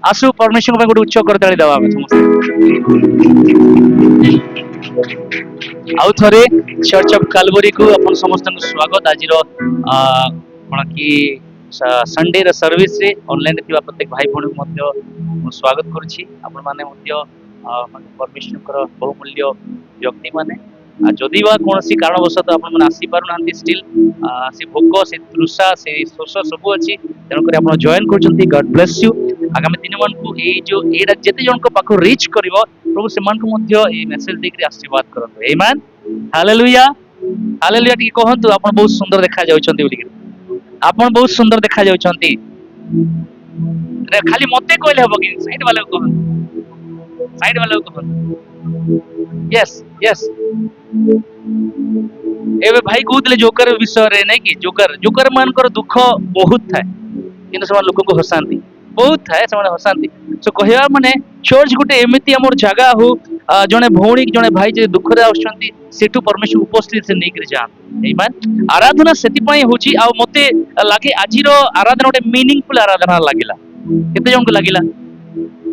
आसु परमेश्वर गोटे उच्च करताली दवा समस्त आउ थरे चर्च ऑफ कैलवरी को अपन समस्त स्वागत आज कौन कि संडे र सर्विस रे ऑनलाइन थिबा प्रत्येक भाई भौणी मध्य स्वागत करूछि आपण माने मध्य परमेश्वर कर बहुमूल्य व्यक्ति माने जदि बा कौन सी कारणवशत आपण माने आसी पारु नांती स्टिल से भोक से तृषा से शोष सब अछि तेनु करे आपण जॉइन करछंती गॉड ब्लेस यू आगामी दिन मन को ए जो एडा जेते जन को पाखो रीच करिवो प्रभु से मन को मध्य ए मेसेज देकरी आशीर्वाद करतो आमेन हालेलुया हालेलुया टी कहंतु आपण बहुत सुंदर देखा जाउछंती बोली आपण बहुत सुंदर देखा जाउछंती खाली मते कहले हबो कि साइड वाला को कहंतु साइड वाला को कहंतु यस यस एबे भाई कहउतले जोकर विषय रे नै कि जोकर मान कर दुख बहुत थाए किंतु समान लोक को हसांती बहुत थाए समान हसांती सो कहया माने चर्च गुटे एमिति हमर जगह हो जने भौणी जने भाई जे दुख रे आछंती सेटु परमेश्वर उपस्थित से नै करि जान आमेन आराधना सेति पई होची आ मते लागे आजिरो आराधना गोटे मीनिंगफुल आराधना लागिला केते जन को लागिला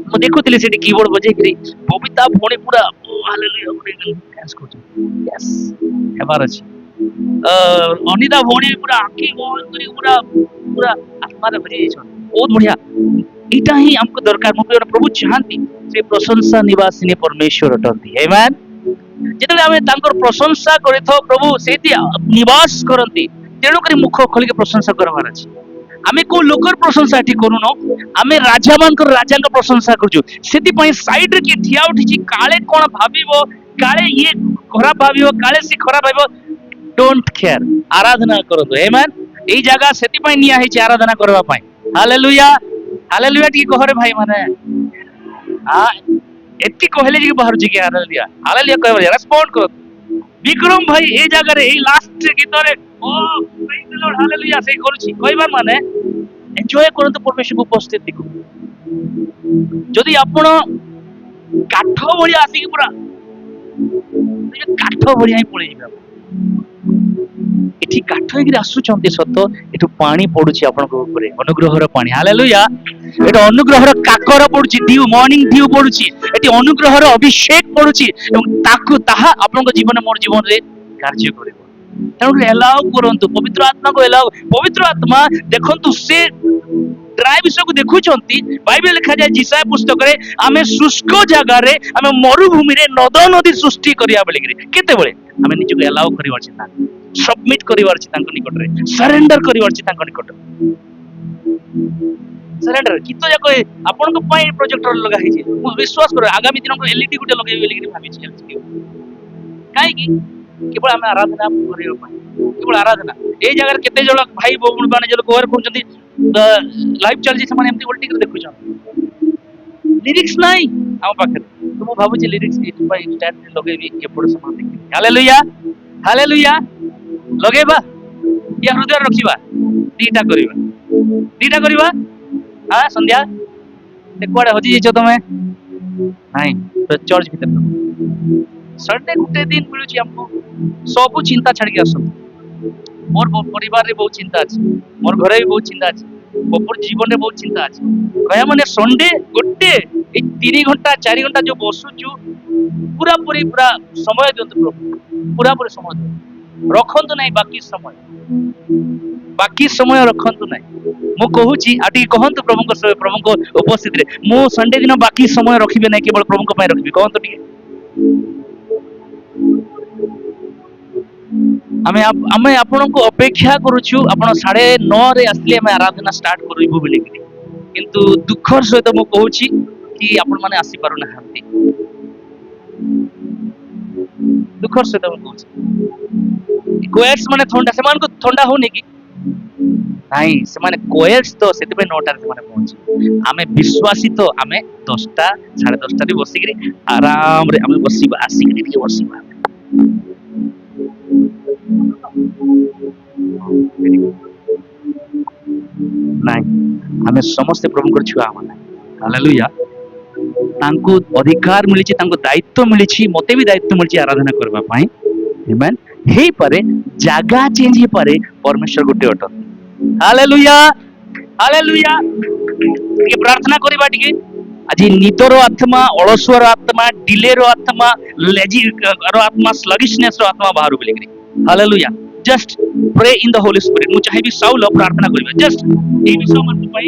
मु देखुतली सेठी कीबोर्ड बजे करी बबिता भौणी पूरा हालेलुया गुटे डांस करछ यस हेबार अछि अनिता भौणी पूरा आखी बोल करी पूरा पूरा आत्मा रे भरी छ बहुत बढ़िया इटा ही हमको दरकार मु प्रभु चाहती से प्रशंसा निवासिनी परमेश्वर अटंती आमेन जेतले हमें तांकर प्रशंसा करिथो प्रभु सेति निवास करंती तेणु करी मुख खोली के प्रशंसा करबार अछि आमे को लोकर प्रशंसा एठी करूनो आमे राजा मानकर राजा का प्रशंसा करजु सेति पई साइड रे के ठिया उठिची काले कोन भाबिबो काले ये खराब भाबिबो काले से खराब भाबिबो डोंट केयर आराधना करदो आमेन एई जगह सेति पई निया है आराधना करबा पई हालेलुया हालेलुया टी कहरे भाई माने आ एति कहले जे बाहर जी के हालेलुया कहबे रेस्पोंड कर विक्रम भाई ए जगह रे ए लास्ट गीत रे ओ प्रेज द लॉर्ड हालेलुया से करूची कहबार माने एन्जॉय करंतु परमेश्वर उपस्थिति को जदि आपण काठ भलिया आसी कि पूरा काठ भलिया ही पळे जिबा एठी काठ हेकि आसुचंती सत एठु पानी पडुची आपन को ऊपर अनुग्रहर पानी हालेलुया एठु अनुग्रहर काकर पडुची ड्यू मॉर्निंग ड्यू पडुची एठी अनुग्रहर अभिषेक पडुची एवं ताकु ताहा आपन को जीवन मोर जीवन रे कार्य करिवो तेणु एलाउ करंतु पवित्र आत्मा को एलाउ पवित्र आत्मा देखंतु से ड्राई विषय को देखुचंती बाइबल लिखा जाय जिसाय पुस्तक रे आमे शुष्क जगह रे आमे मरुभूमि रे नद नदी सृष्टि करिया बेले केते बेले आमे निजु एलाउ करिवार चिता सबमिट करिवार चिता तांको निकट रे सरेंडर करिवार चिता तांको निकट सरेंडर कितो जाको आपन को पई प्रोजेक्टर लगा है जे मु विश्वास करो आगामी दिन को एलईडी गुटे लगाइ बेले कि भाबी छी काई की केवल आमे आराधना करियो पई केवल आराधना ए जगह केते जण भाई बोबुण माने जे कवर करचंती लाइव चल जे समान एमती उल्टी कर देखु छ लिरिक्स नाही हम पाखे तो मु भाबु जे लिरिक्स इट बाय स्टैंड लगेबी एपड़ समान देखि हालेलुया हालेलुया लगेबा या हृदय रखिबा दीटा करिबा हां संध्या ते कोडे होजी जेचो तमे नाही तो चर्च भीतर संडे गुटे दिन मिलुची हमको सब चिंता छाड़ के आसो मोर परिवार रे बहुत चिंता अछि मोर घरे भी बहुत चिंता अछि मोर जीवन रे बहुत चिंता अछि कहया माने संडे गुटे ए 3 घंटा 4 घंटा जो बसुचु पूरा समय दियंतु प्रभु पूरा समय रखंतु नाही बाकी समय रखंतु नाही मु कहूची आटी कहंतु प्रभु को उपस्थित रे मु संडे दिन बाकी समय रखिबे नाही केवल प्रभु को पय रखिबे कहंतु टिके आमे आपन को अपेक्षा करूछु आपन 9:30 रे आसले हम आराधना स्टार्ट करिबो बोली किंतु दुखर सहित मु कहूची कि आपन माने आसी पारु ना हंती दुखर सहित मु कहूची कोएट्स माने ठंडा समान को ठंडा होने की नाही से माने कोएट्स तो सेते पे 9:00 से माने पहुंची आमे विश्वासी तो आमे 10टा 10:30 रे बसी करी आराम रे आमे बसीबा आसी करी के बसीबा नहीं हमें समस्त प्रभु कर छुआ माने हालेलुया तांको अधिकार मिलिछि तांको दायित्व मिलिछि मते भी दायित्व मिलिछि आराधना करबा पई आमेन हे पारे जागा चेंज हे पारे परमेश्वर गुटे अट हालेलुया हालेलुया ये प्रार्थना करिबा टिके आज निदर आत्मा अलसुअर आत्मा डिलेर आत्मा लेजी आत्मा स्लगिशनेस आत्मा बाहर बोली hallelujah just pray in the Holy Spirit मु चाहे भी साउल प्रार्थना करिबा जस्ट ए विषय मन पई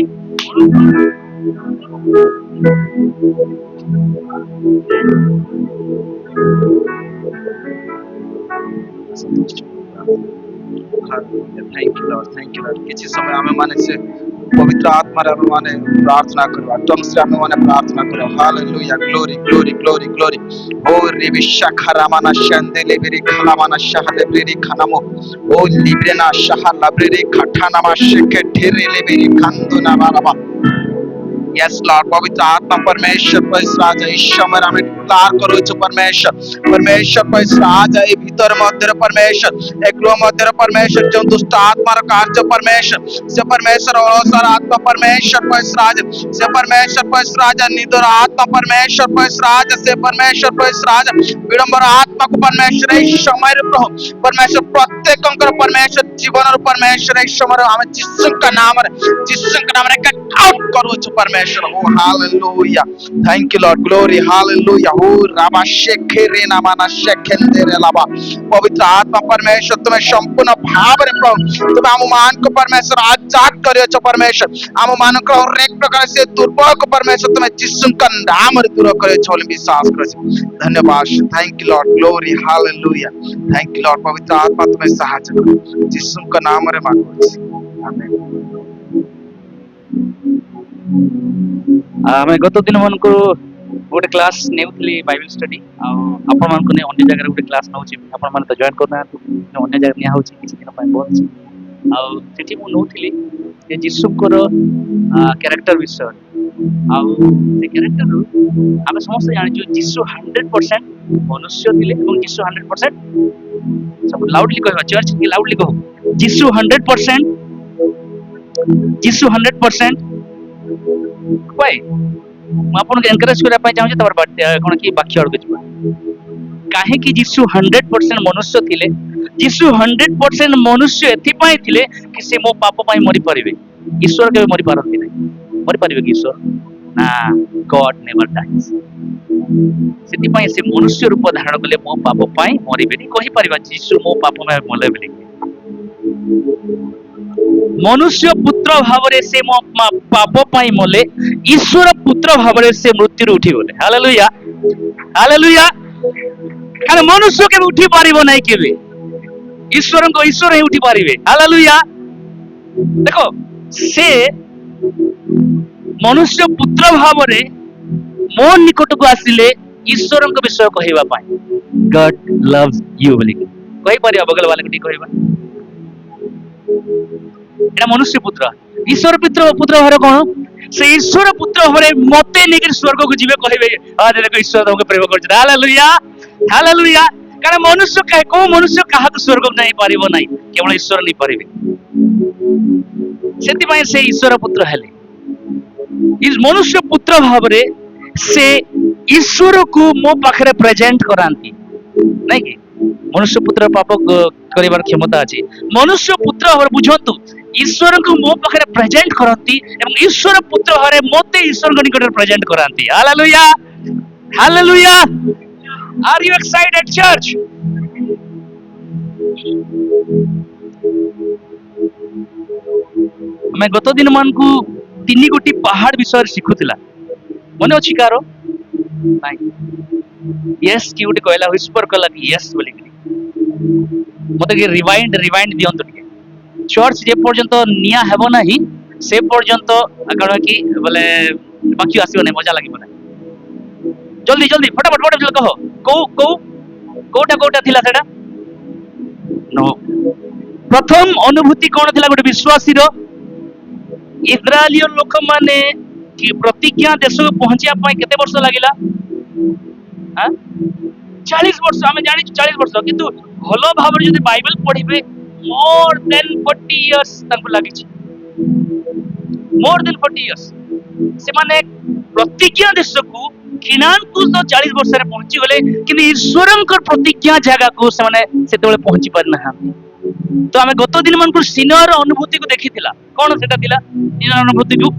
थैंक यू लॉर्ड किसी समय हमें माने से पवित्र आत्मा रे हमें माने प्रार्थना करवा टंग्स रे हमें माने प्रार्थना करवा hallelujah glory glory glory glory ओ रिबिशा खरामाना शंदेले बेरी खलामाना शहले बेरी खनामो ओ लिब्रेना शहला बेरी खठाना मा शेके ठेरेले बेरी खंदुना बाराबा यस लॉर्ड पवित्र आत्मा परमेश्वर पवित्र राजा ईश्वर हमें उद्धार करो छु परमेश्वर परमेश्वर पवित्र राजा ए भीतर मध्य परमेश्वर एक गृह मध्य परमेश्वर जो दुष्ट आत्मा रा कार्य परमेश्वर से परमेश्वर और आत्मा परमेश्वर पवित्र राजा से परमेश्वर पवित्र राजा निदर आत्मा परमेश्वर पवित्र राजा से परमेश्वर पवित्र राजा विडंबर आत्मा को परमेश्वर ए समय रे प्रभु परमेश्वर प्रत्येक अंकर परमेश्वर जीवन रो परमेश्वर ए समय हमें जिसु का नाम रे कट आउट करो छु परमेश्वर oh hallelujah thank you lord glory hallelujah oh raba shekhere namana shekhendere laba पवित्र आत्मा परमेश्वर तुम्हें संपूर्ण भाव रे प्रभु तुम्हें हम मान को परमेश्वर आजाद करियो छ परमेश्वर हम मान को हर एक प्रकार से दुर्बल को परमेश्वर तुम्हें जिसु का नाम रे दूर करियो छ बोले विश्वास करो छ धन्यवाद thank you Lord glory hallelujah thank you Lord पवित्र आत्मा तुम्हें सहायता करो जिसु का नाम रे मांगो आमेन आमे गत दिन मन को गोटे क्लास नेउथली बाइबल स्टडी आ आपण मन को ने अन्य जगह गोटे क्लास नउची आपण मन तो जॉइन करना अन्य जगह निया होची किछि दिन पय बोलछि आ सेठी मु नउथली जे यीशु को कैरेक्टर विषय आ से कैरेक्टर रो आमे समस्त जानि जो यीशु 100% मनुष्य थिले और यीशु 100% सब लाउडली कहबा चर्च के लाउडली कहो यीशु 100% यीशु 100% पाए मैं आपन के एनकरेज करा पाए चाहू तबर कोन की वाक्य अड़ गजबा काहे कि यीशु 100% मनुष्य थिले यीशु 100% मनुष्य एथि पाए थिले कि से मो पाप पाए मरि परिबे ईश्वर के मरि पारथि नै मरि परिबे कि ईश्वर ना गॉड नेवर डाइज सेति पाए से मनुष्य रूप धारण कले मो पाप पाए मरिबे नि कहि परिबा यीशु मो पाप में मले बेली मनुष्य पुत्र भावरे से पाप पाई मले ईश्वर पुत्र भावरे से मृत्यु उठी गले हालेलुया हालेलुया कारण मनुष्य के उठी पारिबो नै केबे ईश्वर को ईश्वर ही उठी पारिबे हालेलुया देखो से मनुष्य पुत्र भावरे मो निकट को आसिले ईश्वर को विषय कहैबा पाई गॉड लव्स यू बोली कहि परिया बगल वाले के कहैबा एटा मनुष्य पुत्र ईश्वर पुत्र हरे कोन से ईश्वर पुत्र हरे मते नेके स्वर्ग को जीवे कहबे आ देखो ईश्वर तुमके प्रेम करछ हालेलुया हालेलुया कारण मनुष्य कहे को मनुष्य कहा को स्वर्ग नहीं पारिबो नहीं केवल ईश्वर नहीं पारिबे सेति पय से ईश्वर पुत्र हेले इस मनुष्य पुत्र भावरे से ईश्वर को मो पाखरे प्रेजेंट करांती नहीं कि मनुष्य पुत्र पाप करिवार क्षमता अछि मनुष्य पुत्र हर बुझंतु ईश्वर को मो पाखरे प्रेजेंट करंती एवं ईश्वर पुत्र हरे मोते ईश्वर को निकट प्रेजेंट करांती hallelujah hallelujah are you excited church मैं गत दिन मन को 3 गोटी पहाड़ विषय शिखुतिला मने अछि कारो नाही यस की गोटी कहला विस्पर कला कि यस बोली मते के रिवाइंड दियंत के चर्च जे पर्यंत निया हेबो नाही से पर्यंत कण कि बोले बाकी आसीबो नै मजा लागि बोले जल्दी जल्दी फटाफट जल्दी कहो कोटा थिला सेटा नो प्रथम अनुभूति कोन थिला गोटे विश्वासी रो इस्राएली लोक माने कि प्रतिज्ञा देश को पहुंचिया पाई केते वर्ष लागिला हां 40 वर्ष हमें जानि 40 वर्ष किंतु भलो भाबरे जदि बाइबल पढिबे मोर देन 40 इयर्स तंको लागि छी मोर देन 40 इयर्स से माने प्रतिज्ञा देश को किनान को तो 40 वर्ष रे पहुंची गले कि ईश्वरन कर प्रतिज्ञा जगह को से माने सेते पहुंची पर ना तो आमे गत दिन मन को सिनियर अनुभूति को देखी थिला कोन सेटा थिला सिनियर अनुभूति को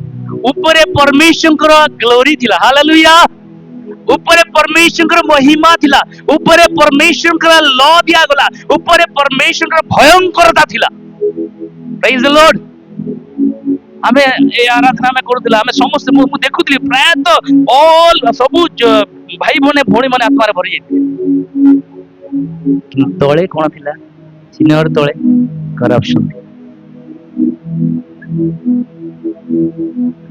ऊपर परमेश्वर ग्लोरी थिला हालेलुया ऊपर परमेश्वर महिमा थिला ऊपर परमेश्वर लॉ दिया गला ऊपर परमेश्वर भयंकरता थिला प्रेज द लॉर्ड आमे ए आराधना में करूथिला आमे समस्त मु देखुथली प्राय तो ऑल सब भाई भने भोणी माने आत्मा रे भरि जाइथिले कि तळे कोन थिला सिनियर तळे करप्शन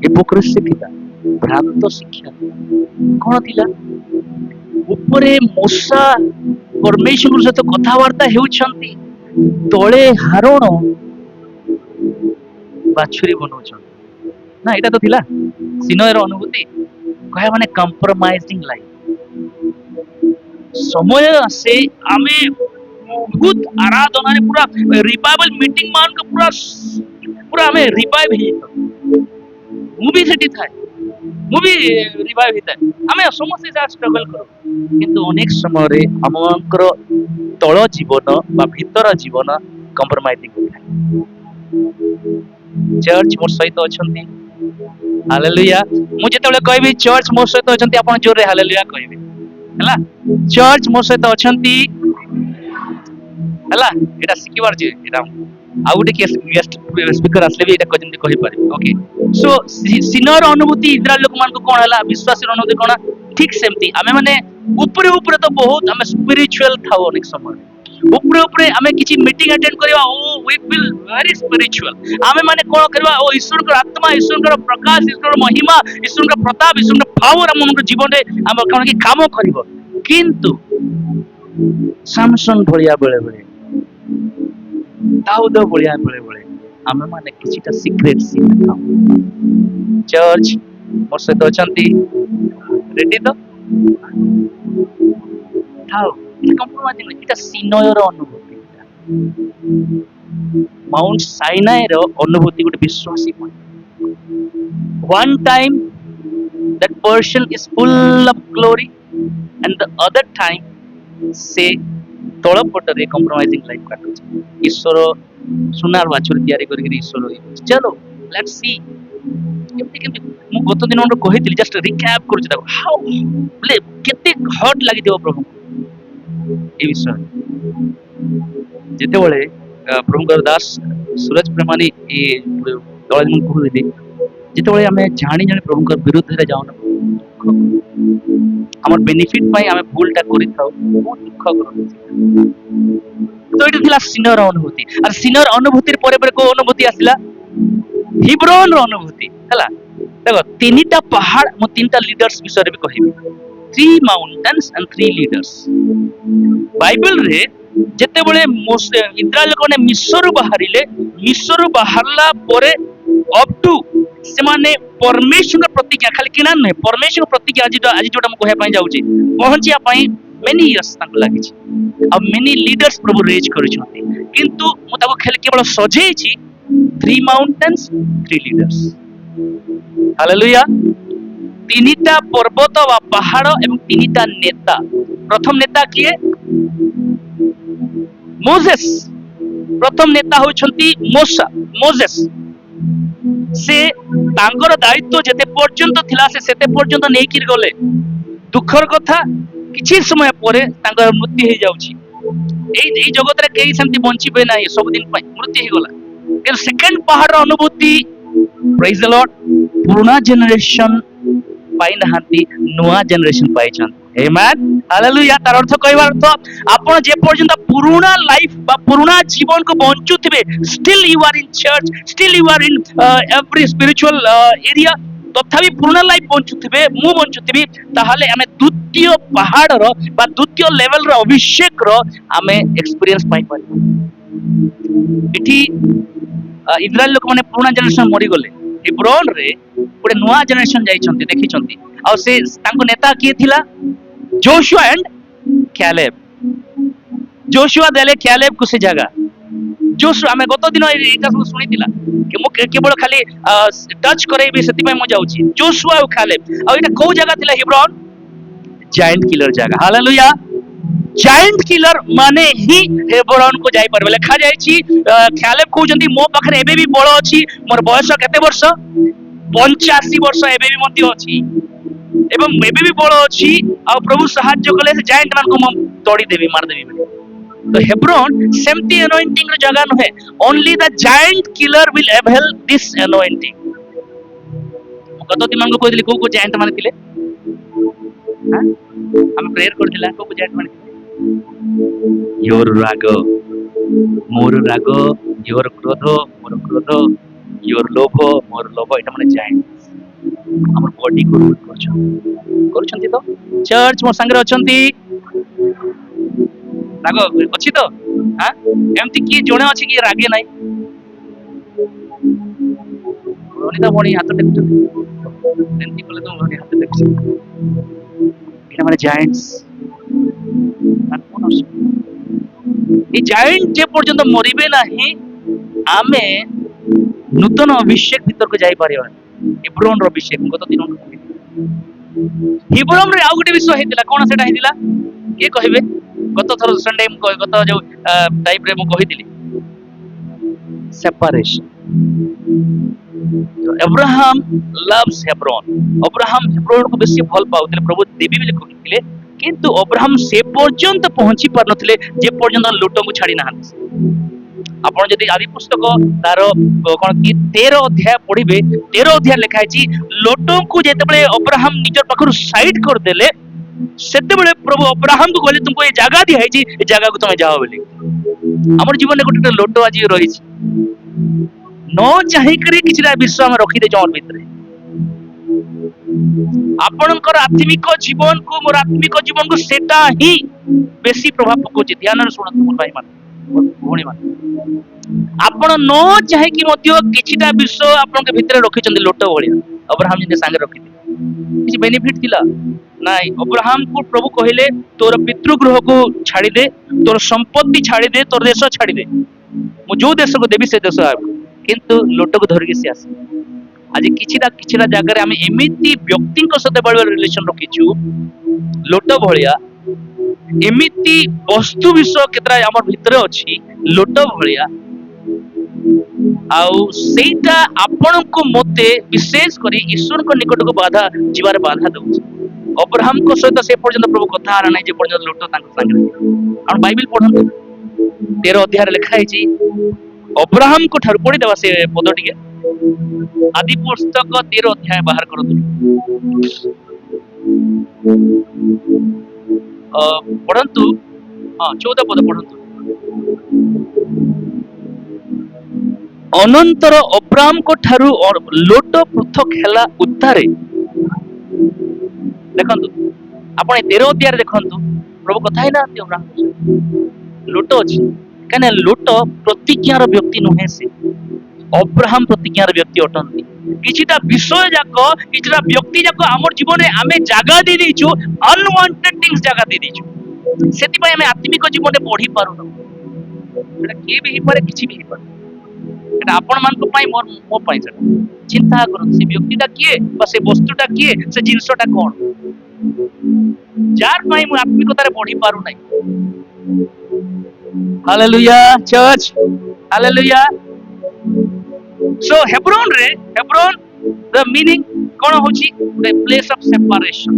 हिपोक्रेसी थिला भ्रांत शिक्षा कोन थिला ऊपरे मूसा परमेश्वर सहित कथावार्ता हेउछंती तळे हारोण बाछुरी बनौछन ना एटा तो थिला सिनियर अनुभूति कहे माने कंप्रोमाइजिंग लाइफ समय से आमे बहुत आराधना रे पूरा रिवाइवल मीटिंग मान के पूरा हमें रिवाइव ही मु भी सेठी थाए मु भी रिवाइव ही थाए हमें समस्त से स्ट्रगल करो किंतु अनेक समय रे हमकर तळ जीवन बा भीतर जीवन कंप्रोमाइजिंग होता चर्च मोर सहित अछंती हालेलुया मु जेतेबेले कहबी चर्च मोर सहित अछंती आपण जोर रे हालेलुया कहबी हला चर्च मोर सहित अछंती हला एटा सिकिबार जे एटा आ गुटे के गेस्ट स्पीकर असले भी एटा कजन कहि पारे ओके सो सिनियर अनुभूति इजराइल लोक मान को कोन हला विश्वासी अनुभूति कोन ठीक सेमती आमे माने ऊपर ऊपर तो बहुत हमें स्पिरिचुअल था अनेक समय ऊपर ऊपर हमें किछि मीटिंग अटेंड करबा ओ वी फील वेरी स्पिरिचुअल आमे माने कोन करबा ओ ईश्वर को आत्मा ईश्वर को प्रकाश ईश्वर को महिमा ईश्वर को प्रताप ईश्वर को पावर हम जीवन रे हम कोन की काम करबो किंतु सैमसन भलिया बेले बेले दाऊद भलिया बेले बेले आमे माने किछिटा सीक्रेट सीखता चर्च मोर सहित अछंती रेडी तो थाओ कंप्रोमाइजिंग इटा सिनियर अनुभूति माउंट साइनाई रो अनुभूति गोटे विश्वासी one time that person is full of glory and the other time से तळ पटरे कंप्रोमाइजिंग लाइफ काटो ईश्वर सुनार बाछुर तयारी करके ईश्वर चलो लेट्स सी केमती केमती मु गत दिन मन कहितली जस्ट रिकैप करू छ हाउ बोले केते हॉट लागि देव प्रभु ए विषय जेते बळे प्रभु दास सूरज प्रेमानी ए तळ दिन कहू जिते आम जानी जानी प्रभु विरुद्ध रे जाऊन हमर बेनिफिट पाई आम भूलटा करि थाउ बहुत दुख करू तो एटा थिला सिनियर अनुभूति और सिनियर अनुभूति परे परे को अनुभूति आसिला हिब्रोन रो अनुभूति हला देखो तीनटा पहाड़ मु तीनटा लीडर्स विषय रे भी कहिबी 3 माउंटेन्स एंड 3 लीडर्स बाइबल रे जेते बळे इस्राएल लोक ने मिस्र बाहरला परे अप टू से माने परमेश्वर प्रतिज्ञा खाली किना नहीं परमेश्वर प्रतिज्ञा आज जोटा मु कहया पई जाउची पहुंचिया पई मेनी इयर्स तक लागि छी अब मेनी लीडर्स प्रभु रेज करू छथि किंतु मु ताको खेल केवल सजेई छी 3 माउंटेन्स 3 लीडर्स हालेलुया तीनटा पर्वत वा पहाड़ एवं तीनटा नेता प्रथम नेता किए मोसेस प्रथम नेता होछंती मोसेस से तांगर दायित्व जेते पर्यंत थिला से सेते पर्यंत नै किर गले दुखर कथा किछि समय परे तांगर मृत्यु हे जाउची एई जगत रे केही सेमति बंचिबे नै सब दिन पई मृत्यु हे गला के सेकंड पहाड़ अनुभूति प्रेज द लॉर्ड पुराना जनरेशन पाई नहांती नुआ जनरेशन पाई छन आमेन हालेलुया तार अर्थ कहबार अर्थ आपण जे पर्यंत पुराना लाइफ बा पुराना जीवन को बंचुथिबे still you are in church still you are in every spiritual area तथापि पुराना लाइफ बंचुथिबे मु बंचुथिबी ताहाले हमें द्वितीय पहाड़ रो बा द्वितीय लेवल रो अभिषेक रो हमें एक्सपीरियंस पाई पारी इठी इस्राएल लोक माने पुराना जनरेशन मरि गले हिब्रोन रे गोटे नुआ जनरेशन जाइछन्ती देखिछन्ती आ से तांको नेता किए थिला जोशुआ एंड कैलेब जोशुआ देले कैलेब को से जगह जोशुआ हमें गत दिन एटा सब सुनितिला कि मु केवल खाली टच करैबे सेति पय म जाउची जोशुआ और कैलेब आ एटा को जगह थिला हिब्रोन जायंट किलर जगह हालेलुया जायंट किलर माने ही हेब्रोन को जाई परबे लेखा जायछि ख्यालेब कहउजंती मो पाखरे एबे भी बळ अछि मोर बयस केते वर्ष 85 वर्ष एबे भी मध्य अछि एवं एबे भी बळ अछि आ प्रभु सहाय्य कले से जायंट मान को म तोड़ी देबी मार देबी तो हेब्रोन सेमती एनॉइंटिंग रो जगह नहे only the giant killer will avail this anointing कत दिन को कहली को जायंट माने थिले हां हम प्रेयर करथिला को जायंट माने योर राग मोर राग योर क्रोध मोर क्रोध योर लोभ मोर लोभ एटा माने जायंट हमर बॉडी को रूल करछंती तो चर्च मोर संगे अछंती राग अछि तो हां एमती की जणे अछि की रागे नाही रोनिता बणी हाथ टेकछंती एमती कले तो बणी हाथ टेकछंती एटा माने जायंट्स এই জায়েন্ট যে পর্যন্ত মরিবে নাহি ଆମେ ନୂତନ ଅଭିଷେକ ଭିତରକୁ ଯାଇପାରିବା ହିବ୍ରୋନ ର ଅଭିଷେକ ଗତ ଦିନ ହିବ୍ରୋନ ରେ ଆଉ ଗୋଟେ ବିଷୟ ହେଇଥିଲା କଣ ସେଟା ହେଇଥିଲା କିଏ କହିବେ ଗତ ଥର ସଣ୍ଡେ ଗତ ଯୋଉ ଟାଇପ ରେ ମୁଁ କହିଥିଲି separation Abraham loves Hebron Abraham Hebron को बेसी भल पाउଥିଲେ प्रभु देवी ବୋଲି କହିଥିଲେ କିନ୍ତୁ अब्राहम से पर्यंत पहुंची पार नथिले जे पर्यंत लोटो को छाड़ी नाहंती आपण जदि आदि पुस्तक तार कोन की 13 अध्याय पढिबे 13 अध्याय लिखा है लोटो को जेते बेले अब्राहम निजर पाखरु साइड कर देले सेते बेले प्रभु अब्राहम को कहले तुमको ए जगह दिया है ए जगह को तुम जाओ बोली हमर जीवन में गोटे लोटो आज रही न चाहि करी किछरा विश्व हम रखी दे जोर भीतर आपनकर आत्मिक जीवन को मोर आत्मिक जीवन को सेटा ही बेसी प्रभाव पकोछि ध्यान रे सुनत मोर भाई मान भोणी मान आपण न चाहि कि मध्य किछटा विश्व आपन के भीतर रखि चंदी लोटो भलिया अब्राहम जिने संगे रखि किछ बेनिफिट थिला नाही अब्राहम को प्रभु कहिले तोर पितृगृह को छाड़ी दे तोर संपत्ति छाड़ी दे तोर देश छाड़ी दे मु जो देश को देबी से देश आ किंतु लोटो को धरि के से आसे आज किछिटा जगह रे हम एमिति व्यक्ति को सते बड़ रिलेशन रखिछु लोटो भलिया एमिति वस्तु विषय केतरा हमर भीतर अछि लोटो भलिया आउ सेटा आपण को मते विशेष करी ईश्वर को निकट को बाधा जीवार बाधा दउछ अब्राहम को सहित से पर्यंत प्रभु कथा आरा नै जे पर्यंत लोटो तांको संगे हम बाइबल पढन 13 अध्याय लिखा है जी अब्राहम को ठार पढी देबा से पद टिके आदि पुस्तक 13 अध्याय बाहर करतु पढंतु हां 14 पद पढंतु अनंतर अब्राहम को ठारू लोटो पृथक हेला उद्धारे देखंतु आपण 13 अध्याय देखंतु प्रभु कथा ही ना अब्राहम लोटो अछि कने लोटो प्रतिज्ञार व्यक्ति नहे से अब्राहम प्रतिज्ञार व्यक्ति अटंती किछिटा विषय जाको किछिटा व्यक्ति जाको हमर जीवन रे आमे जागा दे दिछु अनवांटेड थिंग्स जागा दे दिछु सेति पय आमे आत्मिक जीवन रे बढ़ी पारु न एटा के भी पारे किछि भी पारे एटा आपण मान को पय मोर मो पय सेटा चिंता करू से व्यक्तिटा किए बा से वस्तुटा किए से जिंसटा कोन जार पय मु आत्मिकता रे बढ़ी पारु नै hallelujah church hallelujah so Hebron the meaning कोन होची the place of separation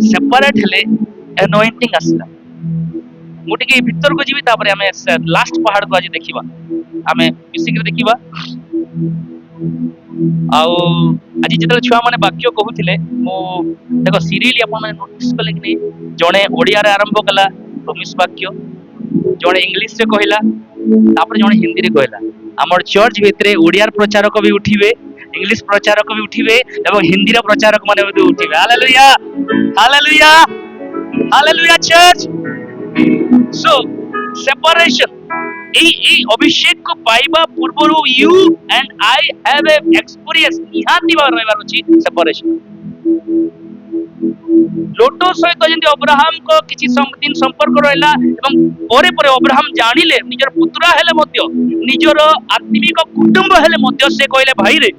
separate हेले एनॉइंटिंग आसला मोटी के भीतर को जीवी तापर हमें लास्ट पहाड़ को आज देखिबा हमें मिसिक देखिबा आउ आज जेतले छुआ माने वाक्य कहउथिले मो देखो सीरियली अपन माने नोटिस कले कि नै जणे ओडिया रे आरंभ कला प्रॉमिस वाक्य जणे इंग्लिश रे कहला तापर जणे हिंदी रे कहला हमर चर्च भितरे ओडिया प्रचारक भी उठिबे इंग्लिश प्रचारक भी उठिबे एवं हिंदी रे प्रचारक माने भी उठिबे hallelujah hallelujah hallelujah church so separation ए अभिषेक को पाइबा पूर्वरु you and I have a experience निहाती बार रहबार अछि सेपरेशन लोटो सहित जंती अब्राहम को किछि दिन संपर्क रहला एवं परे परे अब्राहम जानिले निजर पुत्रा हेले मध्य निजर आत्मिक कुटुंब हेले मध्य से कहले भाई रे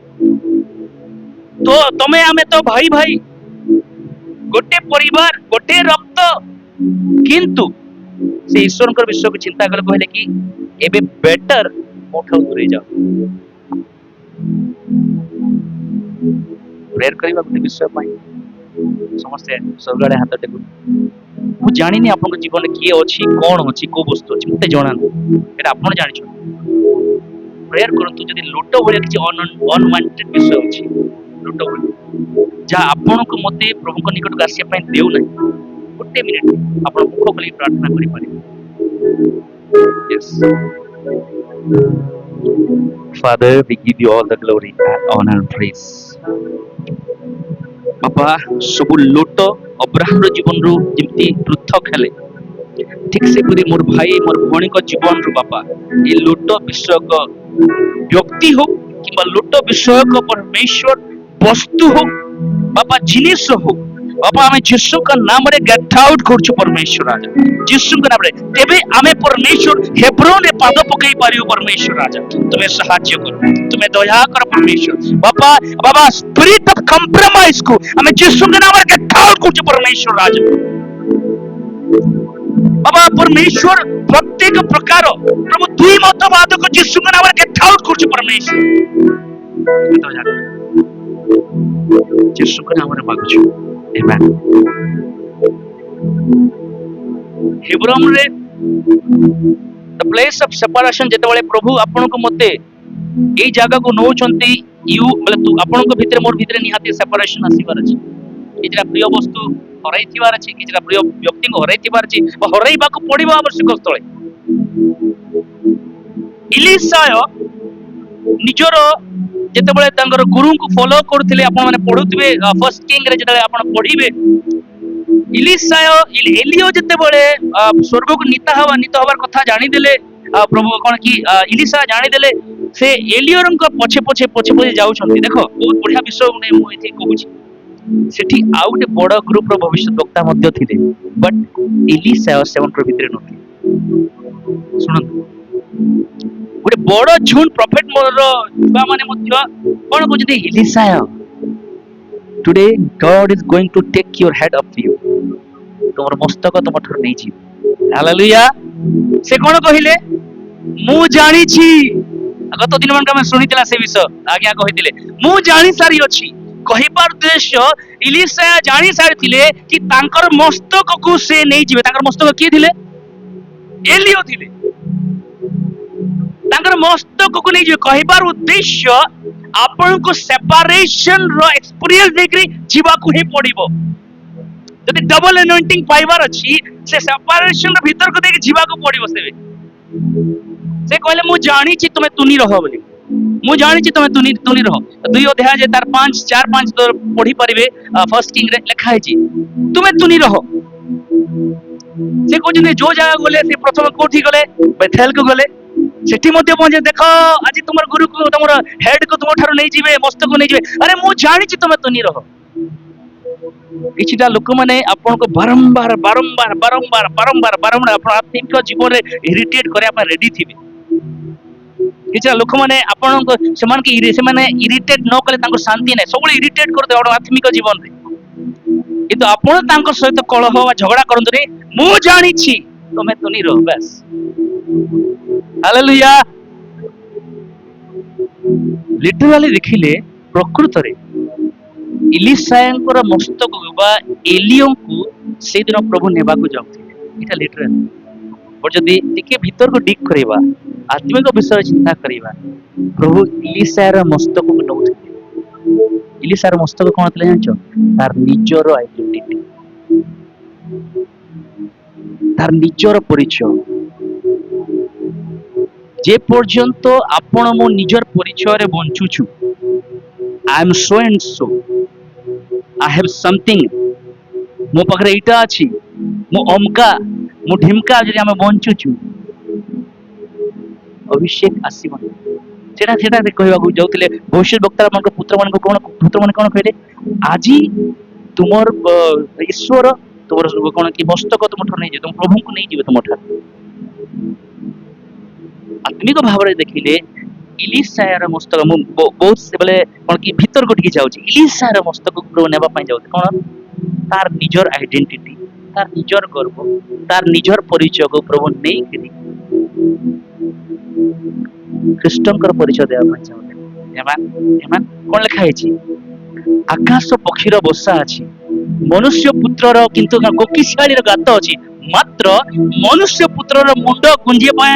तो तमे आमे तो भाई भाई गोटे परिवार गोटे रक्त किंतु से ईश्वर विषय को चिंता कर कहले कि एबे बेटर मोठा दूरे जाओ प्रेयर करबा गोटे विषय पाई समस्ते स्वर्ग हाथ टेकु मु जानिनी आपन जीवन किए अछि कोन अछि को वस्तु अछि मते जणा न एटा आपन जानि छ प्रेयर करंतु जदि लोटो भले किछि अनवांटेड विषय अछि लोटो भले जा आपन को मते प्रभु को निकट आसी पय देउ नै गोटे मिनिट आपन मुख खोली प्रार्थना करि पारे yes Father, we give you all the glory and honor and praise. बापा सब लोट अब्राहम जीवन रु जेमती पृथक हेले ठीक से पूरी मोर भाई मोर भौणी को जीवन रु बापा ये लोट विषयक व्यक्ति हो कि लोट विषयक परमेश्वर वस्तु हो बापा जिनिस हो बापा हमें यीशु का नाम रे गेट आउट करछु परमेश्वर राजा यीशु का नाम रे तेबे हमें परमेश्वर हेब्रोन रे पाद पकई पारियो परमेश्वर राजा तुम्हें सहाय्य करो तुम्हें दया कर परमेश्वर बापा बाबा स्पिरिट ऑफ कंप्रोमाइज को हमें यीशु के नाम रे गेट आउट करछु परमेश्वर राजा बाबा परमेश्वर प्रत्येक प्रकार प्रभु दुई मतवाद को यीशु के नाम रे गेट आउट करछु परमेश्वर दया कर यीशु के नाम रे मांगछु Amen. हेब्रोन रे the place of separation जेतेबेले प्रभु आपन को मते एई जागा को नौचंती यू मतलब तू आपन को भीतर मोर भीतर निहाती सेपरेशन आसीबार अछि किजरा प्रिय वस्तु हराई थिबार अछि किजरा प्रिय व्यक्ति को हराई थिबार अछि हराईबा को पड़िबा आवश्यक स्थळे इलिसाय निजरो जेतेबेले तांगर गुरु को फॉलो करथिले आपन माने पढुथिबे फर्स्ट किंग रे जेतेबेले आपन पढिबे इलिसाय एलियो जेतेबेले स्वर्ग को नीत हबार कथा जानि देले प्रभु कोन की इलिसा जानि देले से एलियोरन को पछे पछे पछे पछे जाउछंती देखो बहुत बढ़िया विषय ने मु एथि कहूची सेठी आउ गोटे बड़ ग्रुप रो भविष्य वक्ता मध्ये थिले बट इलिसा सेवन रो भितरे नथि सुनंतु गोटे बड़ झुंड प्रॉफिट मोर छुआ माने मध्ये कोन कहउछथि Elisha today God is going to take your head of you तोर मस्तक तुम ठर नै छी हालेलुया से कोन कहिले मु जानि छी गत दिन मन का मैं सुनितला से विषय आज्ञा कहितिले मु जानि सारी अछि कहिबार उद्देश्य इलिसा जानि सारी थिले कि तांकर मस्तक को से नै जिवे तांकर मस्तक की थिले एलियो थिले तांकर मस्तक को नै जिवे कहिबार उद्देश्य आपन को सेपरेशन रो एक्सपीरियंस देखि जीवा को ही पड़िबो जदि डबल एनॉइंटिंग पाइबार अछि से सेपरेशन रो भीतर को देखि जीवा को पड़िबो से कहले मु जानि छी तुमे तुनी रहो बोली मु जानि छी तुमे तुनी रहो दुई अध्याय जे तार 4-5 तो पढ़ी परिबे फर्स्ट किंग रे लिखा है जी तुमे तुनी रहो से कहजने जो जगह गले से प्रथम कोठी गले बेथेल को गले सेठी मध्ये पहुंचे देखो आज तुमर गुरु को तुमर हेड को तुम ठारो नै जिवे मस्तक को नै जिवे अरे मु जानि छी तुमे तुनी रहो किछिटा लोक माने आपन को बारंबार बारंबार बारंबार बारंबार बारंबार आपन आत्मिक जीवन रे इरिटेट करे आपन रेडी थिबे किछिटा लोक माने आपन को समान के से माने इरिटेट न कले तांको शांति नै सबले इरिटेट कर दे आत्मिक जीवन रे किंतु आपन तांको सहित कलह वा झगड़ा करंतु रे मु जानि छी तुमे तुनी रहो बस हालेलुया लिटरली देखिले प्रकृत रे इलिसायंकर मस्तक बा एलियो को से दिन प्रभु नेबा को जाउथिले इटा लिटरली और जदी टिके भीतर को डिक करबा आत्मिक विषय चिंता करबा प्रभु इलिसायर मस्तक को नउथिले इलिसायर मस्तक कोन थले जानछो तार निजर आइडेंटिटी तार निजर परिचय जे पर्यंत आपण मो निजर परिचय रे बंचुछु I am so and so I have something मो पाखरे इटा अछि मो अमका मो ढिमका जदि हम बंचुछु अभिषेक आसीबन सेटा सेटा कहबा को जाउतले भविष्य वक्ता मन को पुत्र मन कोन कहले आजी तुमर ईश्वर तुमर कोन की मस्तक तुम ठर नै जे तुम प्रभु को नै जीवे तुम ठर आत्मिक भाव रे देखिले इलिसायर मस्तक बहुत से बेले कोन की भीतर को टिके जाउची इलिसायर मस्तक को नेबा पई जाउत कोन तार निजर आइडेंटिटी तार निजर गर्व तार निजर परिचय को प्रभु नहीं करी ଖ୍ରୀଷ୍ଟଙ୍କର ପରିଚୟ ଦେବା ପାଇଁ ଚାହୁଁଥିଲେ। ଏମାନ କଣ ଲେଖା ହେଇଛି? ଆକାଶ ପକ୍ଷୀର ବସା ଅଛି, ମନୁଷ୍ୟ ପୁତ୍ରର କିନ୍ତୁ କୋକିଶିଆଳିର ଗାତ ଅଛି, ମାତ୍ର ମନୁଷ୍ୟ ପୁତ୍ରର ମୁଣ୍ଡ ଗୁଞ୍ଜିବା ପାଇଁ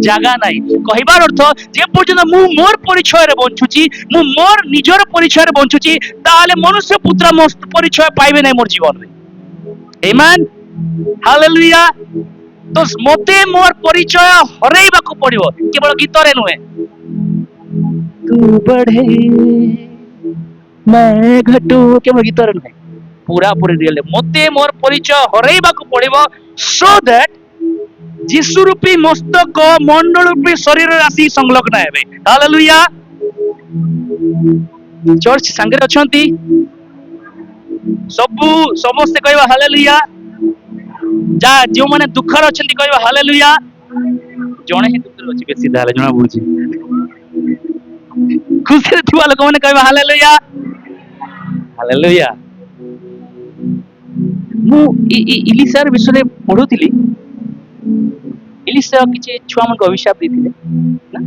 ଜାଗା ନାହିଁ। କହିବାର ଅର୍ଥ ଯେ ପର୍ଯ୍ୟନ୍ତ ମୁଁ ମୋର ପରିଚୟରେ ବଞ୍ଚୁଛି, ମୁଁ ମୋର ନିଜର ପରିଚୟରେ ବଞ୍ଚୁଛି, ତାହେଲେ ମନୁଷ୍ୟ ପୁତ୍ର ପରିଚୟ ପାଇବେ ନାହିଁ ମୋର ଜୀବନରେ। ଆମେନ୍, ହାଲେଲୁୟା। ତ ମତେ ମୋର ପରିଚୟ ହରେଇବାକୁ ପଡିବ, କେବଳ ଗୀତରେ ନୁହେଁ। ତୁ ବଢେ मैं घटू केवल गीତରେ ନୁହେଁ, ପୁରା ପୁରି ରିଏଲ ମତେ ମୋର ପରିଚୟ ହରେଇବାକୁ ପଡିବ, so that ଯୀଶୁ ରୂପୀ ମସ୍ତକ ମଣ୍ଡଳ ରୂପୀ ଶରୀରରେ ଆସି ସଂଲଗ୍ନ ହେବେ। ହାଲେଲୁୟା। ଚର୍ଚ୍ଚ ସାଙ୍ଗରେ ଅଛନ୍ତି ସବୁ, ସମସ୍ତେ କହିବା ହାଲେଲୁୟା। ଯେଉଁମାନେ ଦୁଃଖରେ ଅଛନ୍ତି କହିବା ହାଲେଲୁୟା। ଜଣେ ହିଁ ଦୁଃଖରେ ଅଛି ବେଶୀ, ତାହେଲେ ଜଣା ପଡୁଛି। ଖୁସିରେ ଥିବା ଲୋକମାନେ କହିବା ହାଲେଲୁୟା, ହାଲେଲୁୟା। ମୁଁ ଇଲିଶାର ବିଷୟରେ ପଢୁଥିଲି। ଇଲିଶା କିଛି ଛୁଆମାନଙ୍କୁ ଅଭିଶାପ ଦେଇଥିଲେ ନା,